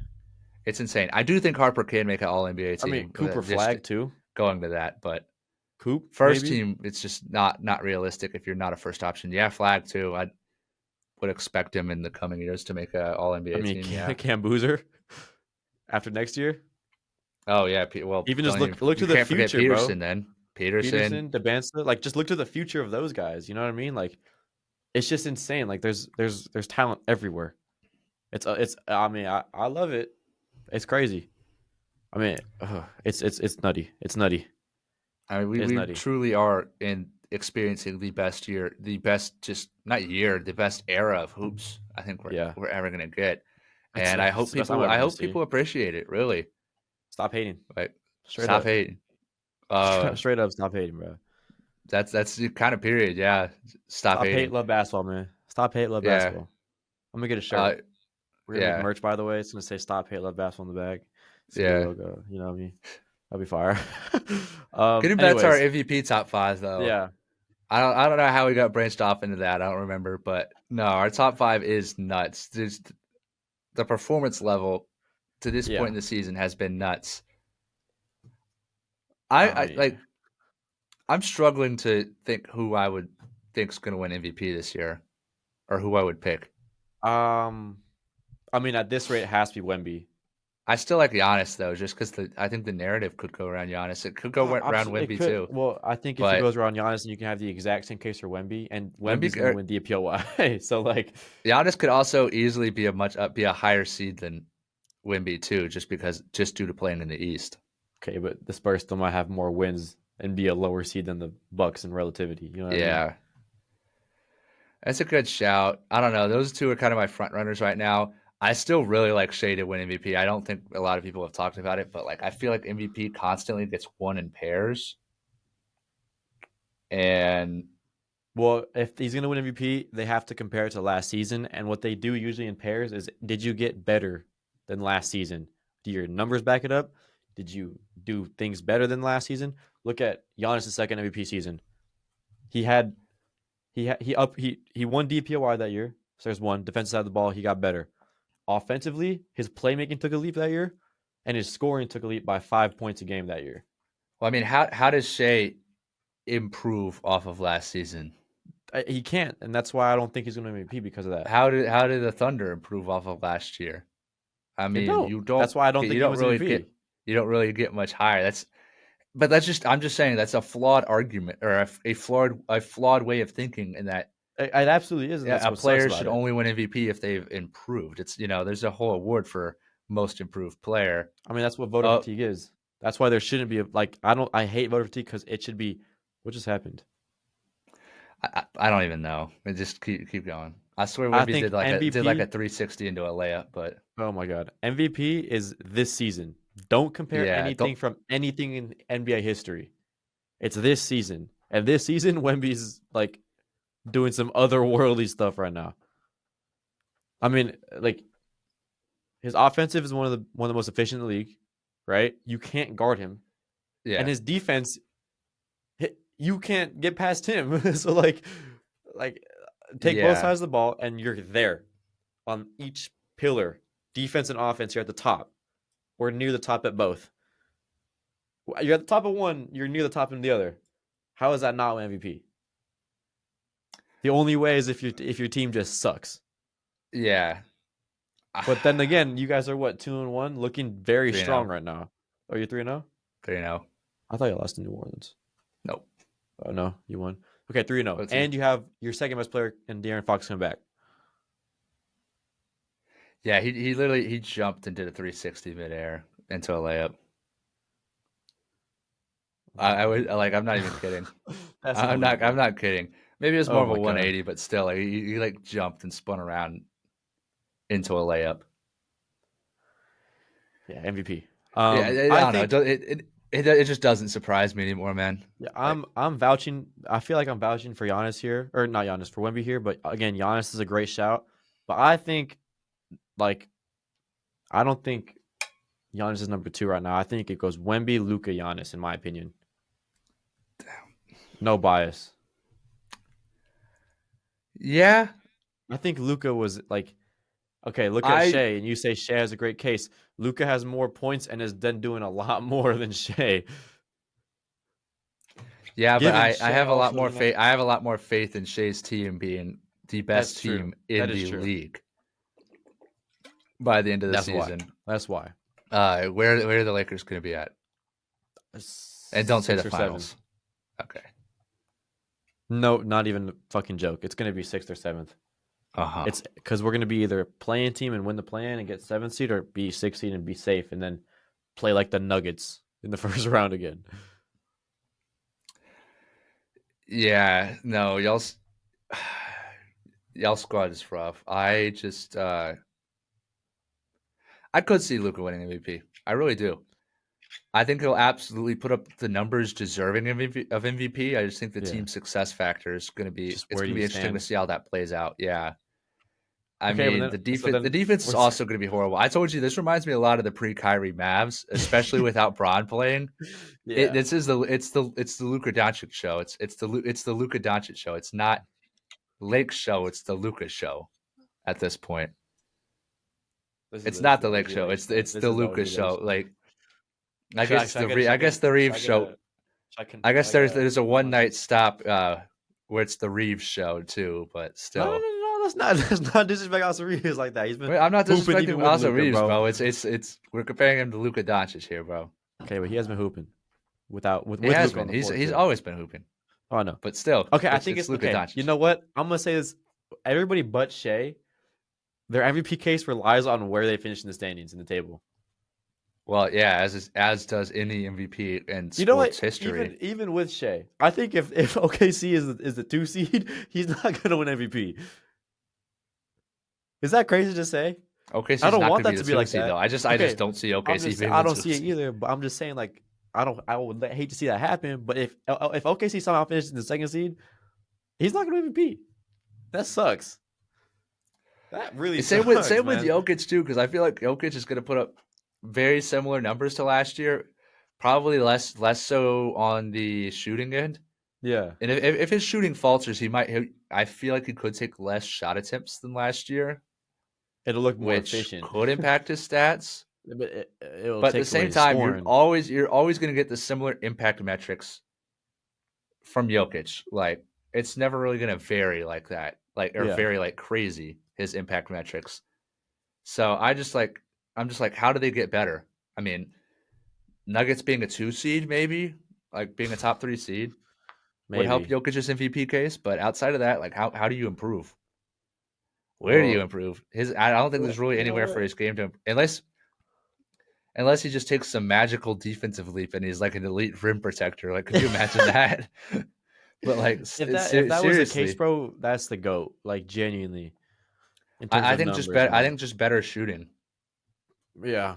B: It's insane. I do think Harper can make an All NBA
A: I mean,
B: team.
A: Cooper
B: Just
A: Flag too.
B: going to that, but
A: Coop
B: first
A: maybe.
B: team, it's just not realistic if you're not a first option. Yeah, Flag too. I would expect him in the coming years to make an All
A: I
B: NBA
A: mean,
B: team. Yeah.
A: Cam Boozer after next year.
B: Oh yeah. Well,
A: Even just
B: don't even,
A: look
B: you
A: to the
B: can't forget
A: future, bro.
B: Peterson. Then Peterson.
A: Peterson, DeBansta, like just look to the future of those guys. You know what I mean? Like it's just insane. Like there's talent everywhere. It's. I mean, I love it. It's crazy. I mean, it's nutty. It's nutty.
B: I mean,
A: It's
B: we
A: nutty.
B: truly are in experiencing the best year, the best just not year, the best era of hoops. I think
A: Yeah,
B: we're ever gonna get,
A: it's,
B: and
A: it's the best I'm ever
B: I
A: gonna
B: hope
A: see.
B: people appreciate it. Really,
A: Stop hating.
B: like
A: Straight
B: stop
A: up.
B: hating. Uh,
A: Straight up. Stop hating, bro.
B: that's the kind of period. Yeah, stop
A: Stop hate.
B: hating.
A: Love basketball, man. Stop hate. Love
B: Yeah,
A: basketball. I'm gonna get a
B: uh,
A: shirt. We're gonna make
B: yeah,
A: merch, by the way. It's gonna say "Stop hate. Love basketball" on the bag. It's gonna be a
B: yeah.
A: logo. You know what I mean? That'd be fire.
B: Getting back to our
A: Anyways,
B: MVP top five though.
A: yeah.
B: I don't know how we got branched off into that. I don't remember, but no, our top five is nuts. The performance level to this point
A: Yeah.
B: in the season has been nuts.
A: I
B: I
A: mean,
B: like I'm struggling to think who I would think's going to win MVP this year, or who I would pick.
A: um, I mean, at this rate, it has to be Wemby.
B: I still like Giannis though, just because I think the narrative could go around Giannis. It could go
A: Oh,
B: around
A: absolutely, it
B: Wemby
A: could.
B: too,
A: Well, I think if it
B: but
A: goes around Giannis, then you can have the exact same case for Wemby, and
B: Wemby
A: Wemby's going to win DPOY. So, like,
B: Giannis could also easily be be a higher seed than Wemby too, just due to playing in the East.
A: okay, but the Spurs still might have more wins and be a lower seed than the Bucks in relativity. You know what I mean?
B: Yeah, that's a good shout. I don't know. Those two are kind of my front runners right now. I still really like Shea to win MVP. I don't think a lot of people have talked about it, but like I feel like MVP constantly gets won in pairs. And
A: Well, if he's going to win MVP, they have to compare it to last season. And what they do usually in pairs is, did you get better than last season? Do your numbers back it up? Did you do things better than last season? Look at Giannis' second MVP season. He had he won DPOY that year. So there's one defensive side of the ball. He got better. Offensively, his playmaking took a leap that year, and his scoring took a leap by 5 points a game that year.
B: well, I mean, how does Shea improve off of last season?
A: He can't, and that's why I don't think he's going to MVP because of that.
B: How did the Thunder improve off of last year? I
A: They
B: mean,
A: don't. That's why I don't think he was MVP.
B: you don't really get much higher. That's just I'm just saying that's a flawed argument or a flawed way of thinking in that
A: It absolutely is, and
B: yeah,
A: that's
B: a
A: what sucks
B: player should
A: about it.
B: only win MVP if they've improved. It's there's a whole award for most improved player.
A: I mean, that's what voter
B: Uh,
A: fatigue is. That's why there shouldn't be I hate voter fatigue because it should be. What just happened?
B: I don't even know. Just keep going. I swear
A: I
B: Wemby
A: think
B: did like a
A: MVP.
B: 360 into a layup, but
A: Oh my god, MVP is this season. Don't compare
B: yeah,
A: anything from anything in NBA history. It's this season, and this season, Wemby's like doing some otherworldly stuff right now. I mean, like his offensive is one of the most efficient in the league, right? You can't guard him, and
B: yeah,
A: his defense, you can't get past him. So like take both
B: yeah,
A: sides of the ball, and you're there on each pillar, defense and offense. You're at the top, or near the top at both. You're at the top of one, you're near the top in the other. How is that not MVP? The only way is if your team just sucks.
B: yeah.
A: But then again, you guys are what 2-1, looking very
B: 3-0,
A: strong right now. Oh, you're 3-0.
B: 3-0.
A: I thought you lost to New Orleans.
B: Nope.
A: Oh no, you won. Okay, 3-0,
B: Let's see.
A: and you have your second best player in De'Aaron Fox coming back.
B: Yeah, he literally he jumped and did a 360 midair into a layup. I would like I'm not even kidding.
A: That's
B: I'm
A: unbelievable.
B: not kidding. Maybe it was more
A: Oh
B: of a
A: my god.
B: 180, but still, like he like jumped and spun around into a layup.
A: Yeah, MVP.
B: Yeah,
A: I
B: I don't
A: think
B: know. It just doesn't surprise me anymore, man.
A: yeah,
B: Like,
A: I'm vouching. I feel like I'm vouching for Giannis here, or not Giannis for Wemby here. But again, Giannis is a great shout. But I think like I don't think Giannis is number two right now. I think it goes Wemby, Luka, Giannis, in my opinion. No bias.
B: yeah,
A: I think Luka was like, okay, look at
B: I
A: Shea, and you say Shea has a great case. Luka has more points and is then doing a lot more than Shea.
B: yeah, but
A: Given
B: I
A: Shea
B: have a lot
A: also
B: more
A: doesn't have.
B: faith. I have a lot more faith in Shea's team being the
A: That's
B: best
A: true.
B: team in
A: That is
B: the
A: true.
B: league by the end of the
A: That's why.
B: season.
A: That's why.
B: Where are the Lakers going to be at? And don't say the
A: 6 or 7.
B: finals. Okay.
A: No, not even a fucking joke. It's gonna be 6th or 7th.
B: Uh-huh.
A: It's because we're gonna be either playing team and win the plan and get 7th seed, or be 6th seed and be safe, and then play like the Nuggets in the first round again.
B: Yeah, no, y'all squad is rough. I could see Luka winning MVP. I really do. I think he'll absolutely put up the numbers deserving of MVP. I just think the
A: Yeah,
B: team success factor is going to be
A: just
B: it's
A: where
B: going
A: do
B: to
A: you
B: be interesting to
A: stand?
B: see how that plays out. Yeah. I
A: Okay, but
B: mean,
A: then
B: the defense is
A: we're
B: also going to be horrible. I told you this reminds me a lot of the pre-Kyrie Mavs, especially without Braun playing.
A: yeah.
B: It's the Luka Doncic show. It's the Luka Doncic show. It's not Lake's show. It's the Luka show at this point. It's
A: This is
B: not
A: the
B: the Lake
A: OG
B: show.
A: Lake show.
B: It's
A: This
B: the
A: is the
B: Luka
A: OG Lake
B: show.
A: show.
B: Like I guess I guess the
A: Should
B: Reeves
A: I get
B: show. I guess there's a one night stop where it's the Reeves show too, but
A: No, no, no,
B: still.
A: no. Let's not disrespect Austin Reeves like that. He's been
B: Wait, I'm not
A: hooping even
B: disrespecting
A: with
B: also
A: Luca,
B: Reeves,
A: bro.
B: bro. It's we're comparing him to Luka Doncic here, bro.
A: Okay, but he has been hooping with
B: He has
A: Luca on
B: been.
A: the floor
B: He's
A: too.
B: always been hooping,
A: Oh no.
B: but still,
A: Okay, I think
B: it's
A: it's
B: Luka
A: okay.
B: Doncic.
A: You know what? I'm gonna say this. Everybody but Shea, their MVP case relies on where they finish in the standings in the table.
B: Well, yeah, as does any MVP in
A: You know what?
B: sports history.
A: Even with Shea, I think if OKC is the 2 seed, he's not gonna win MVP. Is that crazy to say?
B: OKC's
A: I don't
B: not
A: want
B: going
A: that
B: to
A: to
B: be
A: be
B: the 2
A: like
B: seed
A: that.
B: though. I just
A: Okay,
B: don't see
A: I'm
B: OKC
A: just
B: being
A: I
B: the
A: don't
B: 2
A: see it
B: seed.
A: either. But I'm just saying like I would hate to see that happen. But if OKC somehow finishes in the 2nd seed, he's not gonna MVP. That sucks. That really
B: Same
A: sucks,
B: with
A: man.
B: Jokic too, because I feel like Jokic is going to put up very similar numbers to last year. Probably less so on the shooting end.
A: Yeah,
B: And if his shooting falters, I feel like he could take less shot attempts than last year,
A: it'll look more
B: which
A: efficient.
B: could impact his stats.
A: But it'll
B: But at the
A: take away
B: same
A: his
B: time,
A: scoring.
B: you're always going to get the similar impact metrics from Jokic. Like it's never really going to vary like that, or
A: Yeah.
B: vary like crazy his impact metrics. So I'm just like, how do they get better? I mean, Nuggets being a 2 seed, maybe like being a top 3 seed would help
A: Maybe.
B: Jokic's MVP case. But outside of that, like how do you improve? Where do you
A: Well,
B: improve? I don't think there's really
A: you know
B: anywhere for
A: what?
B: his game to unless he just takes some magical defensive leap and he's like an elite rim protector. Like, could you imagine that? But like,
A: If that was the case,
B: seriously,
A: bro, that's the GOAT. Like genuinely, in terms
B: I
A: of
B: think just
A: numbers.
B: better. I think just better shooting.
A: Yeah,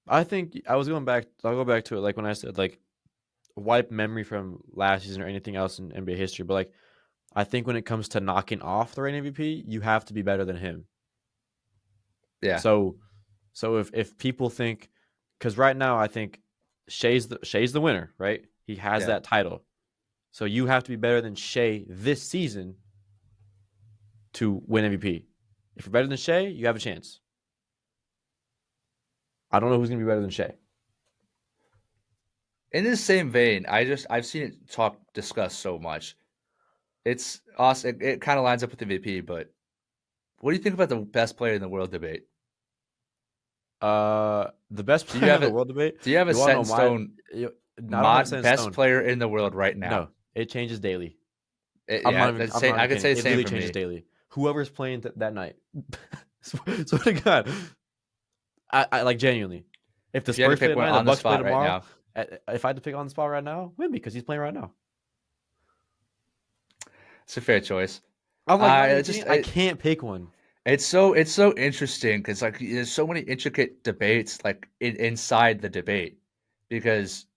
A: I think I was going back. I'll go back to it. Like when I said like wipe memory from last season or anything else in NBA history, but like I think when it comes to knocking off the reigning MVP, you have to be better than him.
B: Yeah.
A: So if people think, because right now I think Shea's the winner, right? He has
B: Yeah.
A: that title. So you have to be better than Shea this season to win MVP. If you're better than Shea, you have a chance. I don't know who's gonna be better than Shea.
B: In this same vein, I've seen it discussed so much. It's awesome. It kind of lines up with the MVP, but what do you think about the best player in the world debate?
A: The best
B: Do you
A: player
B: have
A: in the
B: a
A: world debate.
B: Do you have a
A: You want
B: set
A: to
B: in
A: know
B: stone
A: I don't have a set in
B: best
A: stone.
B: player in the world right now?
A: No, it changes daily.
B: Yeah,
A: I'm not even
B: I could say
A: kidding.
B: the
A: It
B: same
A: literally
B: for
A: changes
B: me.
A: daily. Whoever's playing that night. Swear to God. I like genuinely. If the
B: If you had to
A: Spurs play
B: pick one
A: tonight, the
B: on the
A: Bucks play
B: spot right
A: tomorrow.
B: now,
A: If I had to pick on the spot right now, Wimby, because he's playing right now.
B: it's a fair choice.
A: I'm like, not even
B: It's just-
A: kidding. I can't pick one.
B: It's so interesting because like there's so many intricate debates like inside the debate because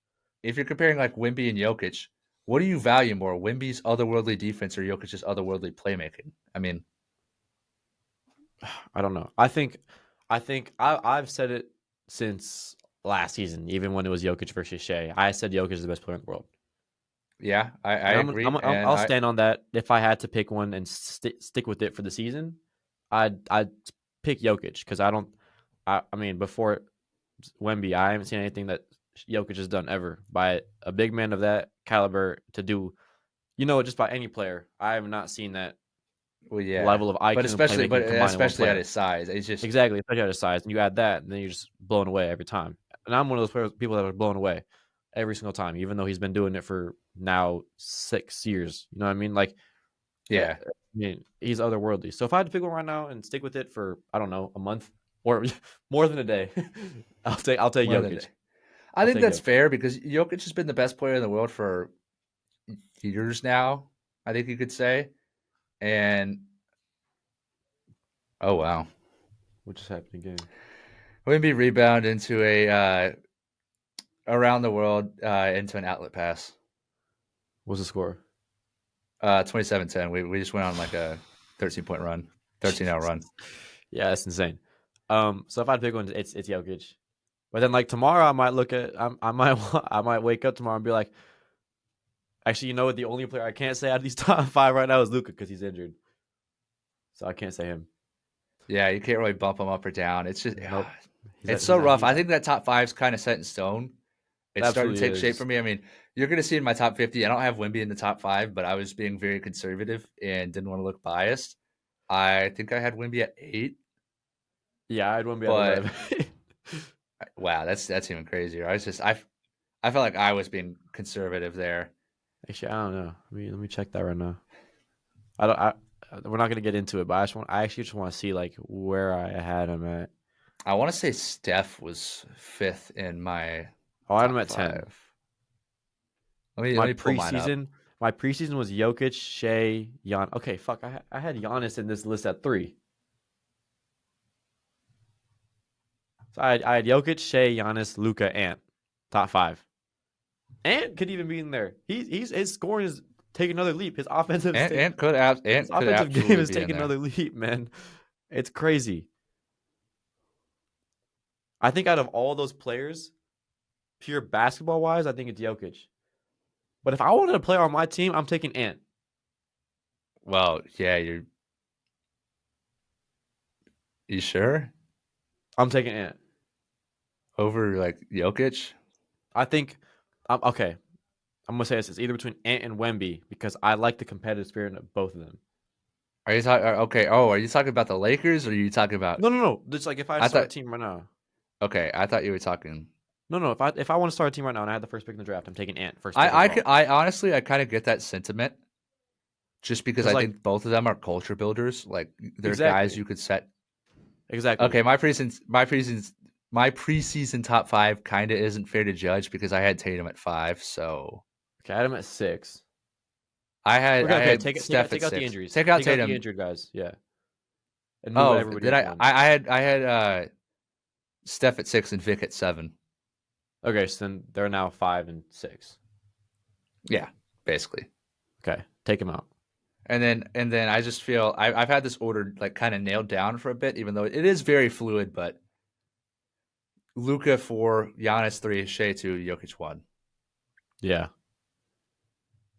B: if you're comparing like Wimby and Jokic, what do you value more, Wimby's otherworldly defense or Jokic's otherworldly playmaking? I mean,
A: I don't know. I've said it since last season, even when it was Jokic versus Shea. I said Jokic is the best player in the world.
B: yeah, I
A: And
B: agree.
A: I'll stand on that. If I had to pick one and stick with it for the season, I'd pick Jokic because I mean, before Wemby, I haven't seen anything that Jokic has done ever by a big man of that caliber to do. Just by any player, I have not seen that
B: well, yeah,
A: level of IQ
B: but
A: and playmaking combined in one
B: especially at
A: player.
B: his size, it's just
A: Exactly, especially at his size, and you add that, and then you're just blown away every time. And I'm one of those people that are blown away every single time, even though he's been doing it for now 6 years. You know what I mean? Like,
B: yeah.
A: I mean, he's otherworldly. So if I had to pick one right now and stick with it for I don't know a month or more than a day, I'll take
B: More than
A: Jokic.
B: that. I think
A: take
B: that's
A: Jokic.
B: fair because Jokic has been the best player in the world for years now. I think you could say, and oh wow,
A: What just happened again?
B: Wimby rebound into a around the world into an outlet pass.
A: What's the score?
B: 27-10. We just went on like a 13-point run. 13-0 run.
A: Yeah, that's insane. So if I had to pick one, it's Jokic. But then like tomorrow, I might look at I might I might wake up tomorrow and be like, actually, you know what? The only player I can't say out of these top five right now is Luka because he's injured, so I can't say him.
B: Yeah, you can't really bump him up or down. It's just
A: Nope.
B: it's so rough. I think that top five's kind of set in stone. It's starting to
A: absolutely
B: take shape
A: is.
B: for me. I mean, you're going to see in my top 50, I don't have Wemby in the top five, but I was being very conservative and didn't want to look biased. I think I had Wemby at 8,
A: Yeah, I'd want to be at
B: but
A: 11.
B: wow, that's even crazier. I felt like I was being conservative there.
A: Actually, I don't know. Let me check that right now. I don't. We're not gonna get into it, but I actually just want to see like where I had him at.
B: I want to say Steph was 5th in my
A: Oh, I had him
B: top
A: at 10.
B: 5. Let me pull mine up.
A: My preseason was Jokic, Shea, Gian. Okay, fuck. I had Giannis in this list at 3. So I had Jokic, Shea, Giannis, Luka, Ant, top 5. Ant could even be in there. He's his scoring is taking another leap. His offensive
B: Ant could absolutely
A: game is
B: be in
A: taking
B: there.
A: another leap, man. It's crazy. I think out of all those players, pure basketball wise, I think it's Jokic. But if I wanted a player on my team, I'm taking Ant.
B: Well, yeah, you sure?
A: I'm taking Ant.
B: Over like Jokic?
A: I think okay. I'm gonna say this: it's either between Ant and Wemby because I like the competitive spirit of both of them.
B: Are you talking? Okay. Oh, are you talking about the Lakers, or are you talking about?
A: No. Just like if I
B: I
A: start a
B: thought.
A: team right now.
B: Okay, I thought you were talking.
A: No. If I want to start a team right now and I had the first pick in the draft, I'm taking Ant first pick
B: I
A: overall.
B: I honestly I kind of get that sentiment, just because I
A: Like
B: think both of them are culture builders. Like they're guys
A: exactly,
B: you could set.
A: exactly.
B: Okay, my preseason top 5 kind of isn't fair to judge because I had Tatum at 5, so
A: Okay, I had him at 6.
B: I
A: Okay.
B: had Steph at
A: Take out the
B: 6.
A: injuries.
B: Take out
A: Take out the
B: Tatum.
A: injured guys. Yeah, and move
B: Oh,
A: everybody
B: did
A: into one.
B: I had Steph at 6 and Vic at 7.
A: Okay, so then they're now 5 and 6.
B: Yeah, basically.
A: Okay, take him out.
B: And then I just feel I've had this order like kind of nailed down for a bit, even though it is very fluid. But Luka 4, Giannis 3, Shea 2, Jokic 1.
A: Yeah.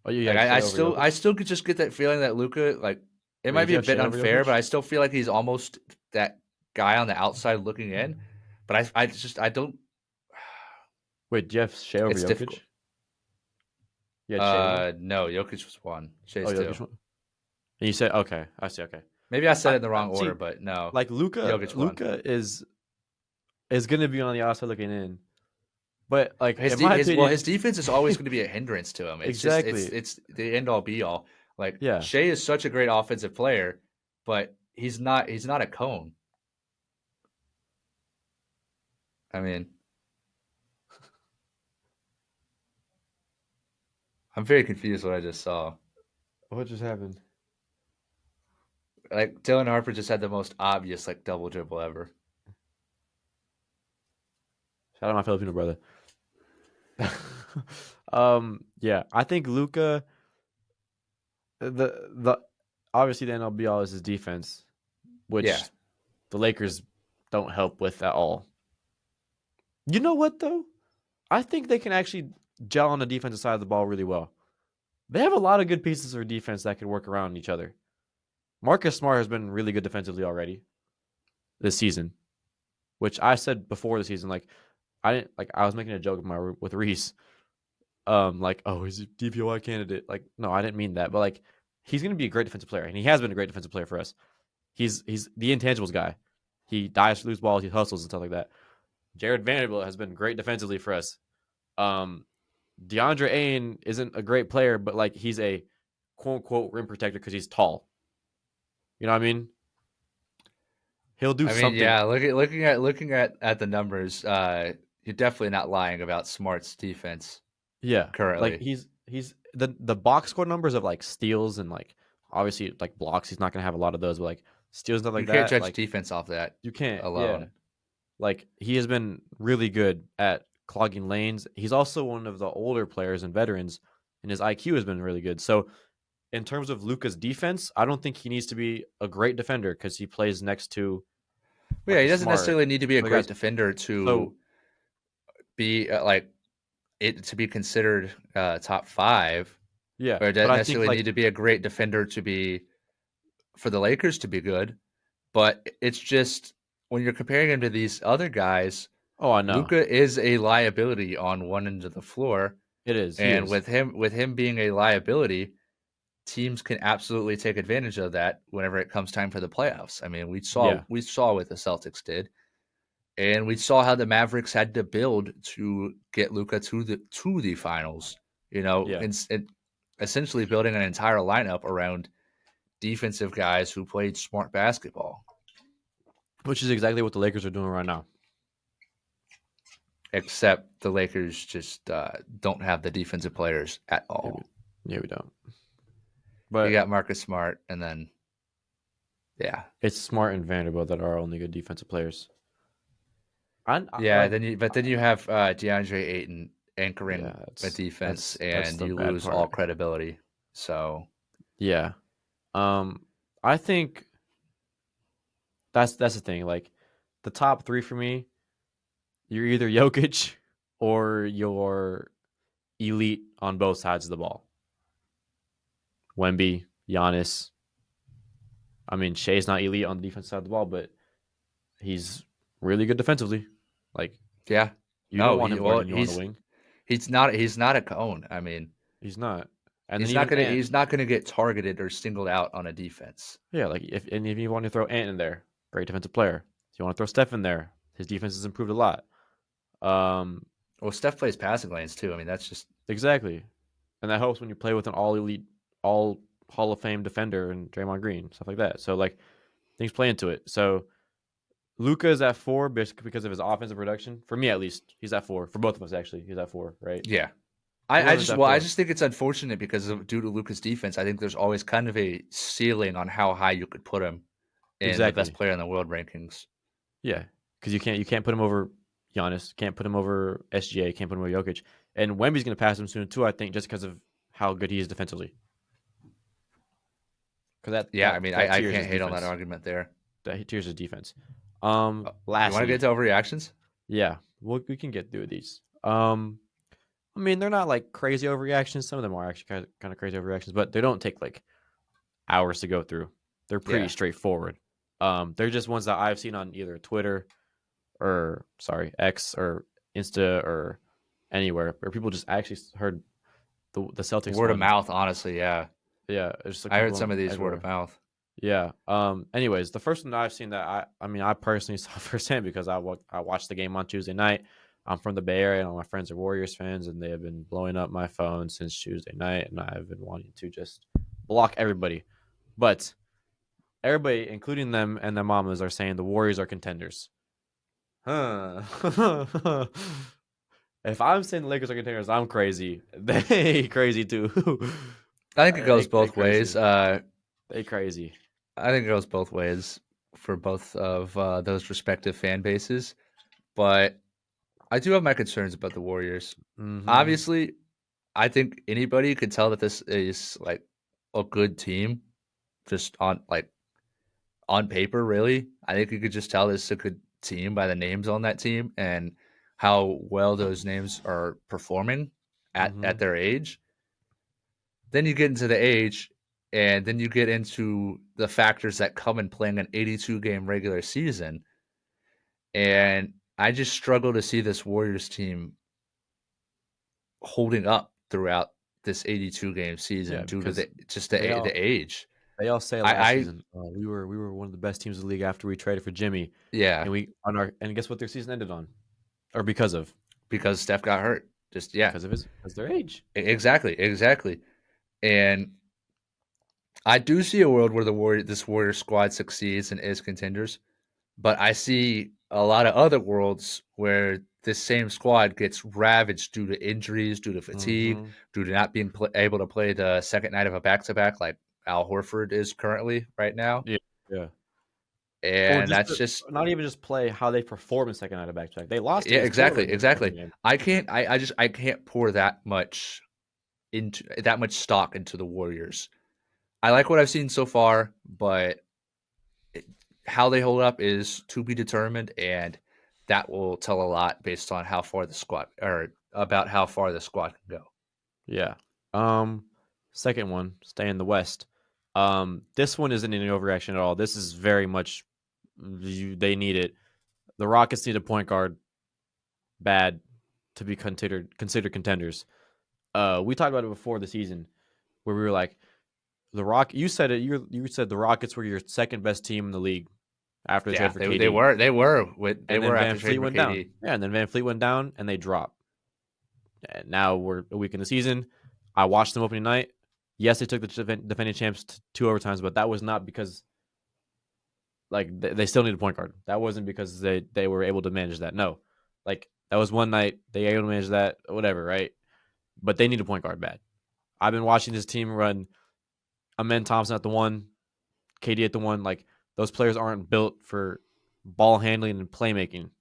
A: Oh, you
B: Like
A: had Shea over
B: I
A: Jokic?
B: still could just get that feeling that Luka, like, it
A: Wait,
B: might
A: did
B: be
A: you
B: a
A: have
B: bit
A: Shea over
B: unfair, but
A: Jokic?
B: I still feel like he's almost that guy on the outside looking in. But I don't.
A: Wait, did you have Shea over
B: It's
A: Jokic?
B: difficult.
A: You had Shea 1?
B: No, Jokic was 1,
A: Oh,
B: Shea's 2.
A: Jokic 1. And you said okay. I see. Okay.
B: Maybe I said
A: I
B: it in the wrong order,
A: see.
B: but no,
A: Like Luca,
B: Jokic 1.
A: Luca is gonna be on the outside looking in, but like in my
B: His
A: opinion,
B: defense is always going to be a hindrance to him. It's just
A: exactly.
B: it's the end all be all. Like
A: Yeah.
B: Shea is such a great offensive player, but he's not a cone. I mean, I'm very confused what I just saw.
A: What just happened?
B: Like Dylan Harper just had the most obvious like double dribble ever.
A: Shout out my Filipino brother. Yeah, I think Luca. The obviously the NLB all is his defense, which
B: Yeah.
A: the Lakers don't help with at all. You know what though? I think they can actually gel on the defensive side of the ball really well. They have a lot of good pieces for defense that can work around each other. Marcus Smart has been really good defensively already this season, which I said before the season. Like I was making a joke with Reese, like, oh, he's a DPOY candidate. Like, no, I didn't mean that, but like, he's gonna be a great defensive player, and he has been a great defensive player for us. He's the intangibles guy. He dives to lose balls, he hustles and stuff like that. Jared Vanderbilt has been great defensively for us. DeAndre Ayton isn't a great player, but like he's a quote unquote rim protector because he's tall. You know what I mean? He'll do something.
B: Yeah. Looking at the numbers, you're definitely not lying about Smart's defense.
A: Yeah,
B: Currently,
A: like he's the box score numbers of like steals and like obviously like blocks. He's not gonna have a lot of those, but like steals and stuff like
B: you can't
A: that.
B: judge
A: Like
B: defense off that
A: you can't
B: alone.
A: Yeah. Like he has been really good at clogging lanes. He's also one of the older players and veterans, and his IQ has been really good. So in terms of Luka's defense, I don't think he needs to be a great defender because he plays next to
B: But yeah,
A: like
B: he
A: a
B: doesn't
A: smart
B: necessarily need to be a
A: like
B: great
A: guys.
B: defender to
A: So
B: be like it to be considered top 5,
A: yeah,
B: or it
A: but
B: doesn't
A: I think
B: necessarily
A: like
B: need to be a great defender to be for the Lakers to be good. But it's just when you're comparing him to these other guys,
A: oh I know
B: Luca is a liability on one end of the floor,
A: it is he
B: and
A: is
B: with him being a liability, teams can absolutely take advantage of that whenever it comes time for the playoffs. I mean,
A: yeah
B: we saw what the Celtics did, and we saw how the Mavericks had to build to get Luca to the finals. You know,
A: yeah,
B: essentially building an entire lineup around defensive guys who played smart basketball.
A: which is exactly what the Lakers are doing right now.
B: Except the Lakers just don't have the defensive players at
A: Yeah, we,
B: all.
A: yeah, we don't.
B: You
A: But
B: got Marcus Smart, and then yeah,
A: it's Smart and Vanderbilt that are our only good defensive players. I
B: yeah.
A: like
B: Then you have DeAndre Ayton
A: yeah,
B: anchoring a defense,
A: that's
B: and
A: the
B: you
A: bad
B: lose all
A: part.
B: credibility. So
A: Yeah. I think that's the thing. Like the top three for me, you're either Jokic or you're elite on both sides of the ball. Wemby, Giannis. I mean, Shea's not elite on the defense side of the ball, but he's really good defensively. Like
B: yeah,
A: you don't
B: no,
A: want
B: he
A: him
B: well
A: guarding you on the wing.
B: he's not a cone. I mean,
A: He's not. And then even Ant.
B: he's not gonna get targeted or singled out on a defense.
A: Yeah, like if you want to throw Ant in there, great defensive player. If you want to throw Steph in there, his defense has improved a lot. Um,
B: Well, Steph plays passing lanes too. I mean, that's just
A: exactly. And that helps when you play with an all elite, all Hall of Fame defender and Draymond Green, stuff like that. So like things play into it. So Luca is at 4 because of his offensive production. For me at least, he's at 4. For both of us actually, he's at 4, right?
B: yeah.
A: Everyone's at 4.
B: I just think it's unfortunate because of due to Luca's defense. I think there's always kind of a ceiling on how high you could put him in the best
A: Exactly.
B: player in the world rankings.
A: Yeah. Because you can't put him over Giannis, can't put him over SGA, can't put him over Jokic. And Wemby's gonna pass him soon too, I think, just because of how good he is defensively. Because
B: Yeah, I mean,
A: that
B: I
A: tiers
B: can't
A: his
B: hate on that
A: defense.
B: argument there.
A: That tiers his defense.
B: You want to get
A: Lastly,
B: to overreactions?
A: yeah, we can get through these. I mean, they're not like crazy overreactions. Some of them are actually kind of crazy overreactions, but they don't take like hours to go through. They're pretty
B: Yeah.
A: straightforward. They're just ones that I've seen on either Twitter or X or Insta or anywhere where people just actually heard the Celtics
B: Word of
A: one.
B: mouth, honestly, yeah.
A: Yeah, it's just like
B: I heard
A: people
B: some of these word
A: everywhere.
B: of mouth.
A: Yeah. Anyways, the first one that I've seen that I mean I personally saw firsthand because I watched the game on Tuesday night. I'm from the Bay Area, and all my friends are Warriors fans, and they have been blowing up my phone since Tuesday night, and I've been wanting to just block everybody. But everybody, including them and their mamas, are saying the Warriors are contenders. Huh. If I'm saying the Lakers are contenders, I'm crazy. They crazy too.
B: I think it goes
A: They
B: both ways.
A: crazy. They crazy.
B: I think it goes both ways for both of those respective fan bases. But I do have my concerns about the Warriors.
A: Mm-hmm.
B: Obviously, I think anybody could tell that this is like a good team, just on paper. Really, I think you could just tell this is a good team by the names on that team and how well those names are performing
A: Mm-hmm.
B: at their age. Then you get into the age, and then you get into the factors that come in playing an 82 game regular season. And I just struggle to see this Warriors team holding up throughout this 82 game season
A: Yeah,
B: due to
A: because they
B: the
A: all
B: age.
A: they all say last
B: I
A: season, we were one of the best teams in the league after we traded for Jimmy,
B: yeah,
A: and guess what their season ended on, or
B: because Steph got hurt. Just yeah,
A: because their age.
B: exactly. And I do see a world where this Warrior squad succeeds and is contenders, but I see a lot of other worlds where this same squad gets ravaged due to injuries, due to fatigue,
A: Mm-hmm.
B: due to not being able to play the second night of a back to back like Al Horford is currently right now.
A: Yeah, yeah. Or
B: And
A: just
B: that's just
A: not even just play how they perform in second night of back to back. They lost
B: yeah,
A: against Portland in the second
B: exactly.
A: game.
B: I can't pour that much stock into the Warriors I like what I've seen so far, but it, how they hold up is to be determined, and that will tell a lot based on how far the squad or about how far the squad can go.
A: Yeah. Um, Second one, stay in the West. This one isn't any overreaction at all. This is very much they need it. The Rockets need a point guard bad to be considered contenders. We talked about it before the season where we were like the Rock. You said it. You said the Rockets were your second best team in the league after the
B: Yeah,
A: trade for
B: they
A: KD,
B: were
A: and then
B: after
A: Van
B: trading
A: Fleet
B: for
A: went down.
B: KD.
A: Yeah, and then Van Fleet went down, and they dropped. And now we're a week in the season. I watched them opening night. Yes, they took the defending champs to 2 overtimes, but that was not because like they still need a point guard. That wasn't because they were able to manage that. No, like that was one night they were able to manage that. Whatever, right? But they need a point guard bad. I've been watching this team run Amen Thompson at the one, KD at the one. Like those players aren't built for ball handling and playmaking.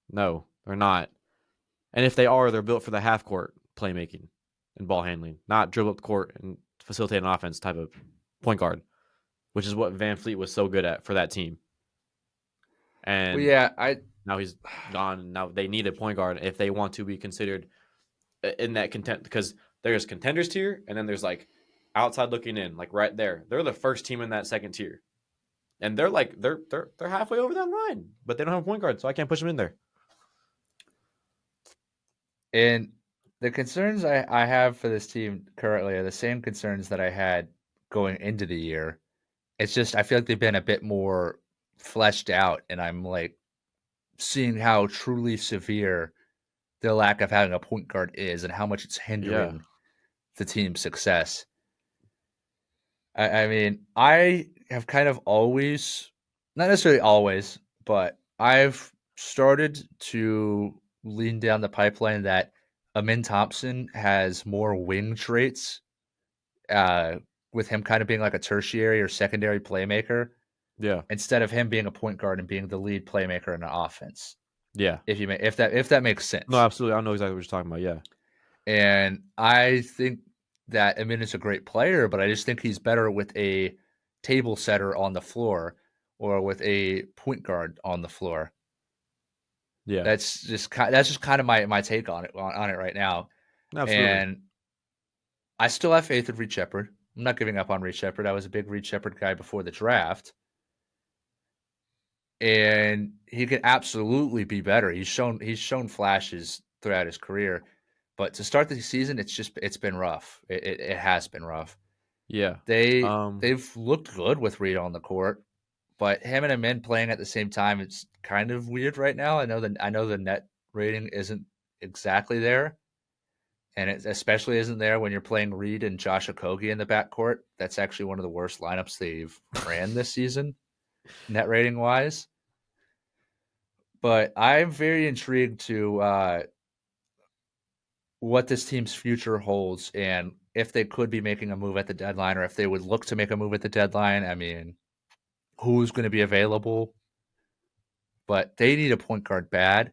A: No, they're not. And if they are, they're built for the half court playmaking and ball handling, not dribble up the court and facilitate an offense type of point guard, which is what Van Fleet was so good at for that team.
B: Well,
A: And
B: yeah,
A: now he's gone. Now they need a point guard if they want to be considered in that content because there's contenders tier and then there's like outside looking in, like right there. They're the first team in that second tier. And they're like they're halfway over that line, but they don't have a point guard, so I can't push them in there.
B: and the concerns I have for this team currently are the same concerns that I had going into the year. It's just I feel like they've been a bit more fleshed out, and I'm like seeing how truly severe the lack of having a point guard is and how much it's
A: Yeah.
B: hindering the team's success. I mean, I have kind of always, not necessarily always, but I've started to lean down the pipeline that Amin Thompson has more wing traits, uh, with him kind of being like a tertiary or secondary playmaker
A: Yeah.
B: instead of him being a point guard and being the lead playmaker in an offense.
A: Yeah.
B: If that makes
A: No,
B: sense.
A: absolutely. I know exactly what you're talking about. Yeah.
B: And I think that Amin is a great player, but I just think he's better with a table setter on the floor or with a point guard on the floor.
A: Yeah.
B: That's just kind of my take on it right now.
A: Absolutely.
B: And I still have faith in Reed Shepard. I'm not giving up on Reed Shepard. I was a big Reed Shepard guy before the draft. And he can absolutely be better. He's shown flashes throughout his career, but to start the season, it's been rough. It has been rough.
A: Yeah.
B: They've looked good with Reed on the court, but him and Amin playing at the same time, it's kind of weird right now. I know the net rating isn't exactly there, and it especially isn't there when you're playing Reed and Josh Okogie in the backcourt. That's actually one of the worst lineups they've ran this season, net rating wise. But I'm very intrigued to what this team's future holds and if they could be making a move at the deadline or if they would look to make a move at the deadline. I mean, who's going to be available? But they need a point guard bad,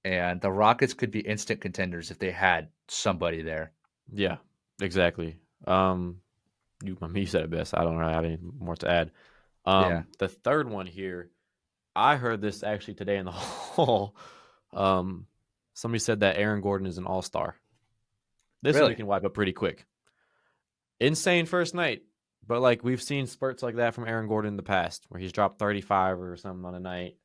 B: and the Rockets could be instant contenders if they had somebody there.
A: Yeah. Exactly. You said it best. I don't really have any more to add.
B: Yeah,
A: The third one here, I heard this actually today in the hall. Um, Somebody said that Aaron Gordon is an all-star. This one we
B: really.
A: can wipe up pretty quick. Insane first night, but like we've seen spurts like that from Aaron Gordon in the past, where he's dropped 35 or something on a night.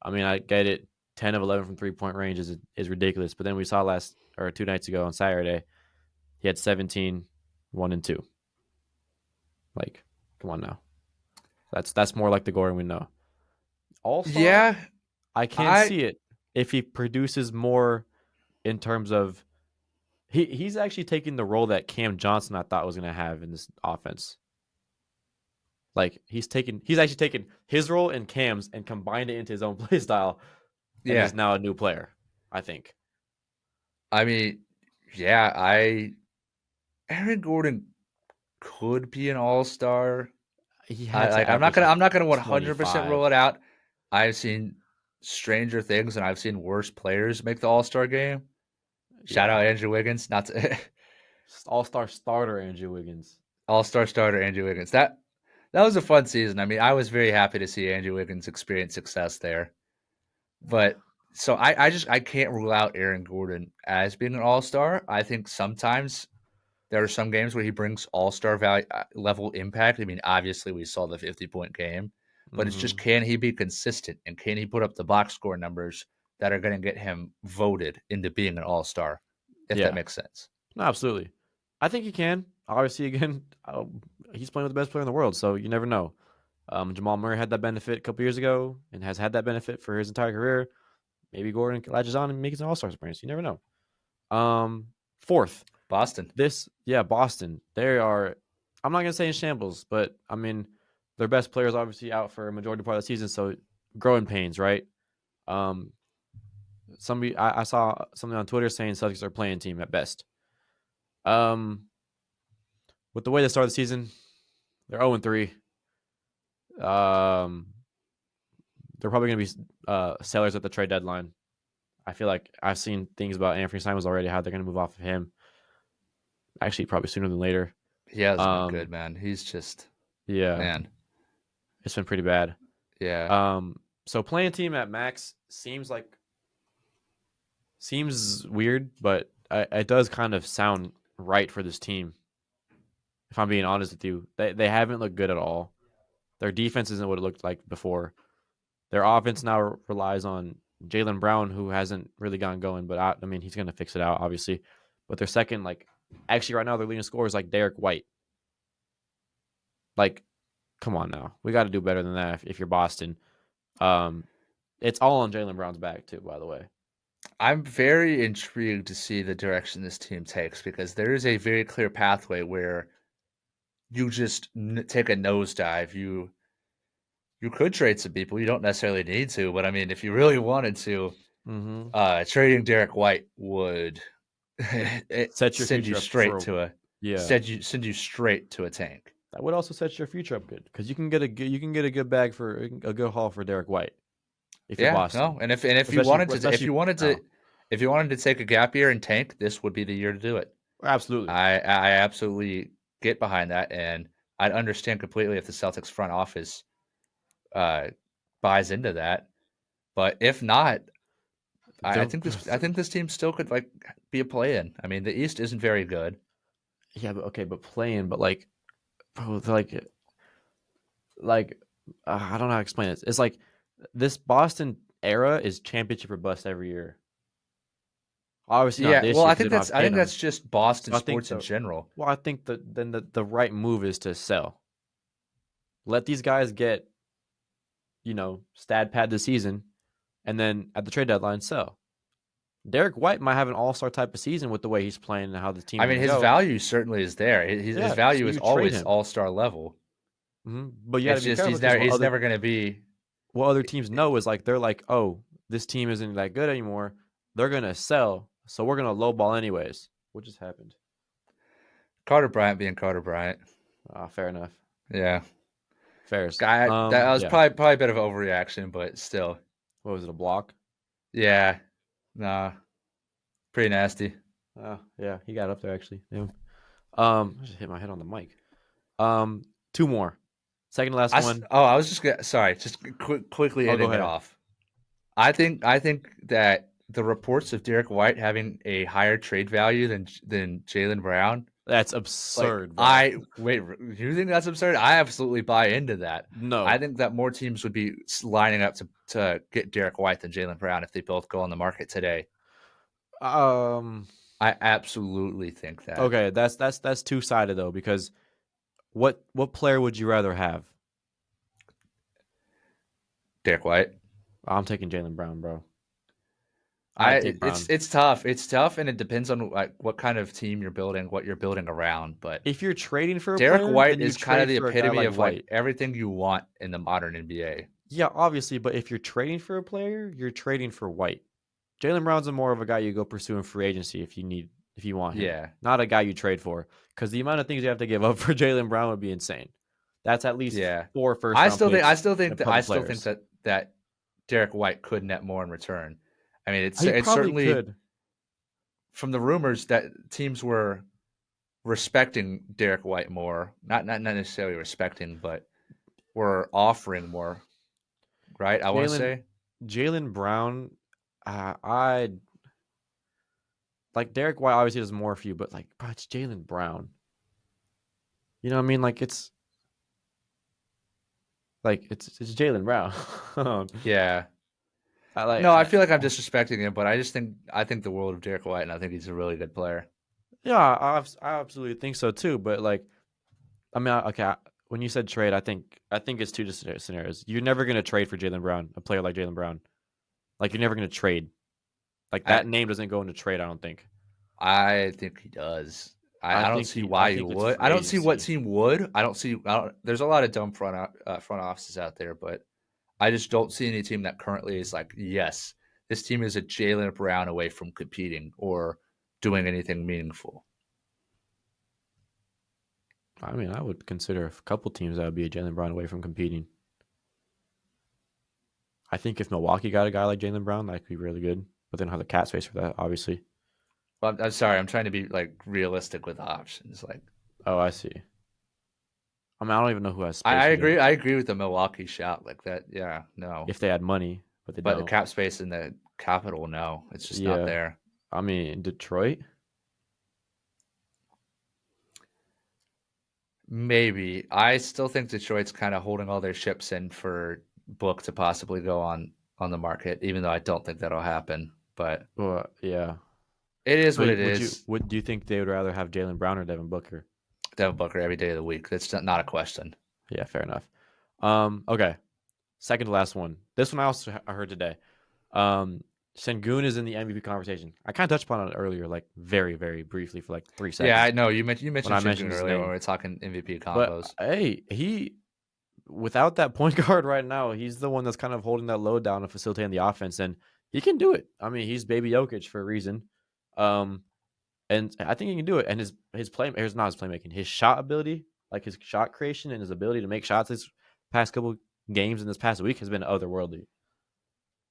A: I mean, I get it. 10 of 11 from 3-point range is ridiculous. But then we saw last or 2 nights ago on Saturday, he had 17, 1 and 2. Like, come on now. That's more like the Gordon we know. All star,
B: Yeah,
A: I can't
B: I
A: see it if he produces more in terms of he's actually taking the role that Cam Johnson I thought was going to have in this offense. Like he's actually taken his role in Cam's and combined it into his own play style, and
B: yeah.
A: is now a new player. I think.
B: I mean, yeah. I Aaron Gordon could be an all star.
A: He
B: I
A: had to
B: like. I'm not
A: average
B: gonna.
A: like
B: I'm not gonna 100%
A: 25.
B: rule it out. I've seen stranger things, and I've seen worse players make the All Star game. Shout
A: Yeah,
B: out Andrew Wiggins. Not to,
A: all-star starter Andrew Wiggins.
B: All-star starter Andrew Wiggins. That was a fun season. I mean, I was very happy to see Andrew Wiggins experience success there. But so I can't rule out Aaron Gordon as being an all-star. I think sometimes there are some games where he brings all-star value level impact. I mean, obviously we saw the 50-point game, but it's just
A: Hmm.
B: can he be consistent and can he put up the box score numbers that are going to get him voted into being an all-star, if that
A: Yeah,
B: makes sense.
A: no, absolutely. I think he can. Obviously, again, he's playing with the best player in the world, so you never know. Jamal Murray had that benefit a couple years ago and has had that benefit for his entire career. Maybe Gordon latches on and makes an all-star appearance. You never know. Um, Fourth,
B: Boston.
A: Boston. They are. I'm not gonna say in shambles, but I mean, their best players obviously out for a majority part of the season, so growing pains, right? Um, I saw something on Twitter saying Celtics are playing team at best. Um, with the way they started the season, they're 0-3. Um, they're probably gonna be sellers at the trade deadline. I feel like I've seen things about Anthony Simons already, how they're gonna move off of him. Actually, probably sooner than later.
B: He hasn't been
A: Um,
B: good, man. He's just
A: yeah,
B: man.
A: it's been pretty bad.
B: Yeah.
A: So playing team at max seems weird, but it does kind of sound right for this team. If I'm being honest with you, they haven't looked good at all. Their defense isn't what it looked like before. Their offense now relies on Jaylen Brown, who hasn't really gotten going, but I mean he's gonna fix it out, obviously. But their second, actually right now their leading scorer is like Derek White. Like, come on now, we got to do better than that if you're Boston. Um, it's all on Jaylen Brown's back too, by the way.
B: I'm very intrigued to see the direction this team takes because there is a very clear pathway where you just take a nosedive. You could trade some people. You don't necessarily need to, but I mean, if you really wanted to,
A: Mm-hmm.
B: trading Derek White would it
A: Set your
B: send you
A: future up
B: straight
A: for
B: to a
A: yeah.
B: send you straight to a tank.
A: That would also set your future up good because you can get a good bag for a good haul for Derek White if you're
B: Yeah,
A: Boston,
B: no, and if you
A: especially
B: wanted to
A: especially now.
B: if you wanted to take a gap year and tank, this would be the year to do it.
A: Absolutely.
B: I absolutely get behind that, and I'd understand completely if the Celtics front office uh, buys into that. But if not,
A: They're,
B: I think this team still could like be a play in. I mean, the East isn't very good.
A: yeah, but okay, but playing, but bro, like I don't know how to explain it. It's like this Boston era is championship or bust every year. Obviously not
B: Yeah,
A: this
B: well,
A: year because they're not
B: I
A: paying
B: think
A: them.
B: that's just Boston
A: So I think
B: sports in general.
A: I think the right move is to sell. Let these guys get stat pad this season, and then at the trade deadline sell. Derek White might have an all-star type of season with the way he's playing and how the
B: I
A: team's
B: mean,
A: going to
B: his
A: go.
B: value certainly is there. His
A: Yeah,
B: value
A: so
B: is
A: you trade
B: always
A: him.
B: all star level.
A: But you got to
B: It's
A: be
B: just
A: careful because
B: he's never going to be
A: what other teams know is like they're like, oh, this team isn't that good anymore. They're going to sell, so we're going to lowball anyways. What just happened?
B: Carter Bryant being Carter Bryant.
A: Fair enough.
B: Yeah,
A: Fairs.
B: guy that was
A: Yeah.
B: probably a bit of overreaction, but still,
A: What was it? A block?
B: yeah, nah, pretty nasty.
A: Yeah. He got up there actually. Yeah. I just hit my head on the mic. Two more. Second to last one.
B: I was just sorry, just quickly
A: Oh, go
B: ending it
A: ahead.
B: off. I think that the reports of Derek White having a higher trade value than Jaylen Brown,
A: That's
B: like
A: absurd, bro.
B: I wait, you think that's absurd? I absolutely buy into that. I
A: No.
B: think that more teams would be lining up to get Derek White than Jaylen Brown if they both go on the market today.
A: Um.
B: I absolutely think that
A: Okay, that's two sided though because what player would you rather have?
B: Derek White.
A: I'm taking Jaylen Brown, bro. I'd take Brown.
B: It's tough. It's tough, and it depends on like what kind of team you're building, what you're building around. But
A: If you're trading for a
B: Derek
A: player,
B: White
A: then you
B: is kind of
A: trade
B: the
A: for a guy
B: epitome
A: like
B: of like
A: White.
B: everything you want in the modern NBA.
A: Yeah, obviously, but if you're trading for a player, you're trading for White. Jaylen Brown's a more of a guy you go pursue in free agency if you want him,
B: Yeah,
A: not a guy you trade for. Because the amount of things you have to give up for Jaylen Brown would be insane. That's at least
B: yeah.
A: four first round
B: I
A: picks
B: still think
A: and a
B: that
A: couple players.
B: that Derek White could net more in return. I mean,
A: He
B: it's
A: probably
B: certainly
A: could.
B: from the rumors that teams were respecting Derek White more. Not necessarily respecting, but we're offering more, right? I want to
A: Jalen
B: say.
A: Jalen Brown, I like Derek White. Obviously, does more for you, but like, bro, it's Jalen Brown. You know what I mean? Like it's Jalen Brown.
B: Yeah.
A: I like
B: No, I
A: I,
B: feel like I'm disrespecting him, but I think the world of Derek White, and I think he's a really good player.
A: yeah, I absolutely think so too. But like, I mean, okay, when you said trade, I think it's two different scenarios. You're never gonna trade for Jalen Brown, a player like Jalen Brown. Like you're never gonna trade. Like
B: I
A: that name doesn't go into trade. I don't think.
B: I think he does. I don't see
A: I
B: why he
A: think it's
B: would.
A: free
B: I don't see what
A: agency.
B: team would. I don't. There's a lot of dumb front offices out there, but I just don't see any team that currently is like, yes, this team is a Jalen Brown away from competing or doing anything meaningful.
A: I mean, I would consider a couple teams that would be a Jalen Brown away from competing. I think if Milwaukee got a guy like Jalen Brown, that could be really good. But they don't have the cap space for that, obviously.
B: Well, I'm sorry. I'm trying to be like realistic with options. Like
A: Oh, I see. I mean, I don't even know who has
B: I
A: space for Jalen
B: agree. I agree with the Milwaukee shot like that. Yeah, no.
A: if they had money, but they
B: But the
A: don't.
B: cap space in the capital, no, it's just not
A: Yeah,
B: there.
A: I mean, Detroit.
B: Maybe. I still think Detroit's kind of holding all their ships in for Book to possibly go on the market, even though I don't think that'll happen. But
A: Well, yeah.
B: it is what
A: But
B: it is.
A: would do you think they would rather have Jalen Brown or Devin Booker?
B: Devin Booker every day of the week. That's not a question.
A: Yeah, fair enough. Okay. Second to last one. This one I also I heard today. Um, Sengun is in the MVP conversation. I kind of touched upon it earlier, like very, very briefly for like 3 seconds
B: Yeah, I know. You
A: when
B: mentioned
A: I
B: Şengün
A: mentioned his
B: earlier when
A: name.
B: we were talking MVP
A: But
B: combos.
A: hey, he without that point guard right now, he's the one that's kind of holding that load down and facilitating the offense, and he can do it. I mean, he's baby Jokic for a reason. Um, and I think he can do it. And his play, here's not his playmaking, his shot ability, like his shot creation and his ability to make shots this past couple games in this past week has been otherworldly.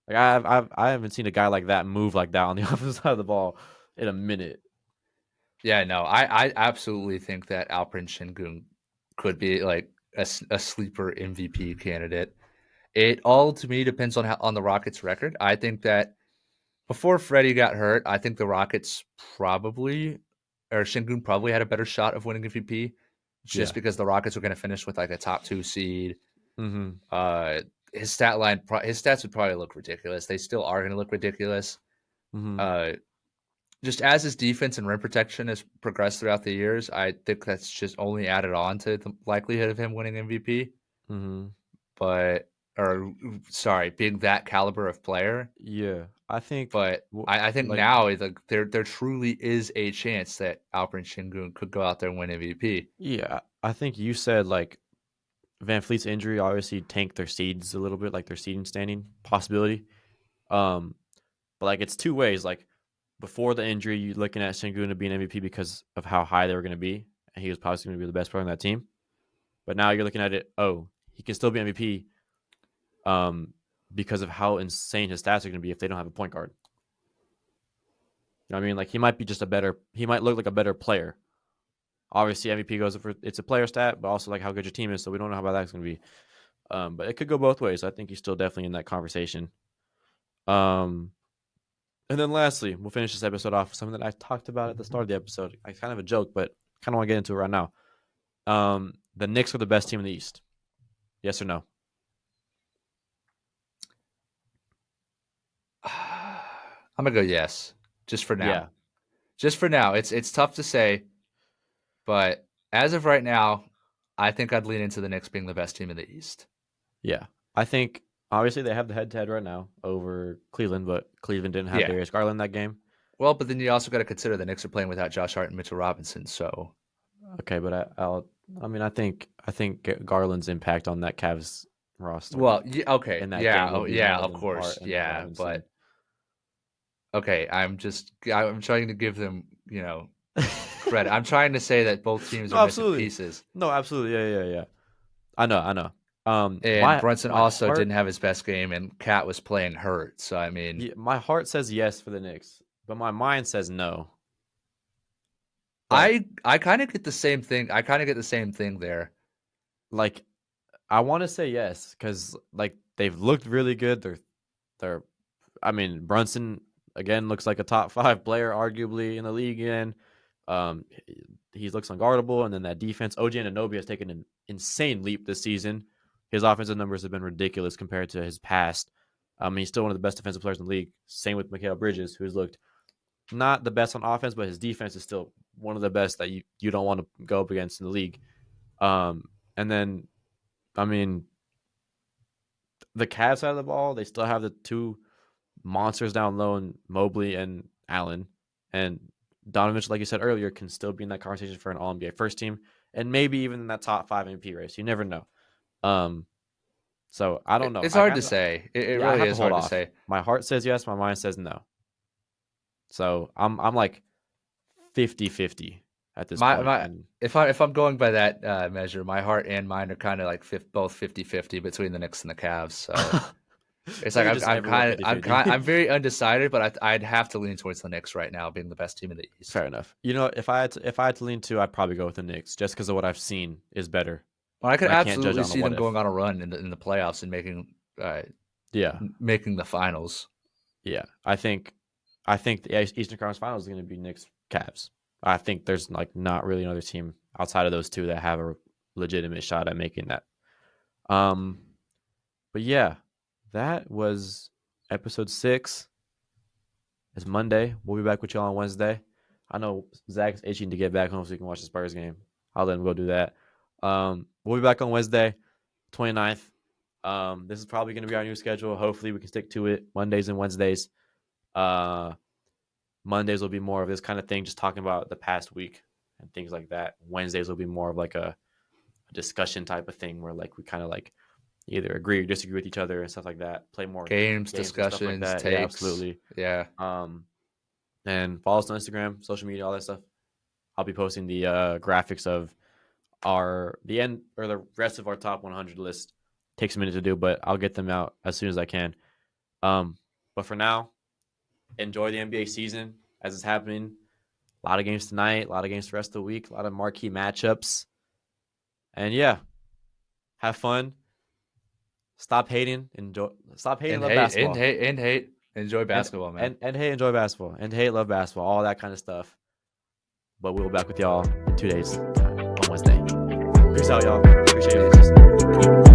A: Like I haven't seen a guy like that move like that on the offensive side of the ball in a minute.
B: Yeah, no, I absolutely think that Alperen Şengün could be like a sleeper MVP candidate. It all to me depends on on the Rockets' record. I think that before Freddie got hurt, I think the Rockets probably or Şengün probably had a better shot of winning MVP just
A: Yeah.
B: because the Rockets were going to finish with like a top 2 seed.
A: Mm-hmm.
B: Uh, his stat line, his stats would probably look ridiculous. They still are going to look ridiculous.
A: Mm-hmm.
B: Uh, just as his defense and rim protection has progressed throughout the years, I think that's just only added on to the likelihood of him winning MVP.
A: Mm-hmm.
B: But, or sorry, being that caliber of player.
A: Yeah. I think
B: But I think
A: like
B: now like there truly is a chance that Alperen Şengün could go out there and win MVP.
A: yeah, I think you said like Van Fleet's injury obviously tanked their seeds a little bit, like their seeding standing possibility. Um, but like it's two ways. Like before the injury, you're looking at Şengün to be an MVP because of how high they were going to be, and he was probably going to be the best player on that team. But now you're looking at it, oh, he can still be MVP, because of how insane his stats are going to be if they don't have a point guard. You know what I mean? Like he might be just he might look like a better player. Obviously, MVP goes for it's a player stat, but also like how good your team is. So we don't know how bad that's going to be. But it could go both ways. I think he's still definitely in that conversation. Um, and then lastly, we'll finish this episode off with something that I talked about at the start of the episode. It's kind of a joke, but kind of want to get into it right now. The Knicks are the best team in the East. Yes or no?
B: I'm gonna go yes, just for now.
A: Yeah.
B: Just for now. It's tough to say, but as of right now, I think I'd lean into the Knicks being the best team in the East.
A: Yeah. I think obviously they have the head-to-head right now over Cleveland, but Cleveland didn't have
B: Yeah.
A: Darius Garland that game.
B: Well, but then you also got to consider the Knicks are playing without Josh Hart and Mitchell Robinson. So
A: Okay, but I think Garland's impact on that Cavs roster.
B: well, yeah, okay,
A: in that
B: yeah,
A: game will
B: oh
A: be
B: yeah,
A: more
B: of
A: than
B: course,
A: Hart and
B: yeah,
A: Robinson.
B: but okay, I'm trying to give them credit. I'm trying to say that both teams
A: No,
B: are missing
A: absolutely.
B: pieces.
A: No, absolutely. Yeah. I know.
B: And Brunson
A: my
B: also
A: heart,
B: didn't have his best game, and Cat was playing hurt. So I mean,
A: my heart says yes for the Knicks, but my mind says no.
B: I kind of get the same thing. I kind of get the same thing there.
A: Like, I want to say yes because like they've looked really good. They're I mean, Brunson again looks like a top 5 player, arguably in the league again. He looks unguardable, and then that defense. OG Anunoby has taken an insane leap this season. His offensive numbers have been ridiculous compared to his past. He's still one of the best defensive players in the league. Same with Mikal Bridges, who's looked not the best on offense, but his defense is still one of the best that you don't want to go up against in the league. And then, I mean, the Cavs side of the ball, they still have the 2 monsters down low in Mobley and Allen. And Donovan Mitchell, like you said earlier, can still be in that conversation for an All-NBA first team and maybe even in that top 5 MVP race. You never know. So I don't know.
B: It's hard to say. It really is hard to say.
A: My heart says yes. My mind says no. So I'm like 50-50 at this point.
B: If I'm going by that measure, my heart and mind are kind of like both 50-50 between the Knicks and the Cavs. So it's like I'm very undecided, but I'd have to lean towards the Knicks right now, being the best team in the East.
A: Fair enough. You know, if I had to lean to, I'd probably go with the Knicks just because of what I've seen is better.
B: Well, I could absolutely see them going on a run in the playoffs and making the finals.
A: Yeah, I think the Eastern Conference Finals is going to be Knicks Cavs. I think there's like not really another team outside of those 2 that have a legitimate shot at making that. But yeah, that was episode 6. It's Monday. We'll be back with y'all on Wednesday. I know Zach's itching to get back home so he can watch the Spurs game. I'll let him go do that. We'll be back on Wednesday, 29th. This is probably going to be our new schedule. Hopefully we can stick to it. Mondays and Wednesdays. Mondays will be more of this kind of thing, just talking about the past week and things like that. Wednesdays will be more of like a discussion type of thing where like we kind of like either agree or disagree with each other and stuff like that. Play more
B: games discussions,
A: like
B: takes.
A: Yeah, absolutely.
B: Yeah.
A: And follow us on Instagram, social media, all that stuff. I'll be posting the graphics of the rest of our top 100 list. Takes a minute to do, but I'll get them out as soon as I can. But for now, enjoy the NBA season as it's happening. A lot of games tonight, a lot of games the rest of the week, a lot of marquee matchups. And yeah, have fun. Stop hating. Stop hating. Love basketball.
B: And hate. Enjoy basketball, man.
A: And hate. Enjoy basketball. And hate. Love basketball. All that kind of stuff. But we'll be back with y'all in 2 days on Wednesday. Peace out, y'all. Appreciate it.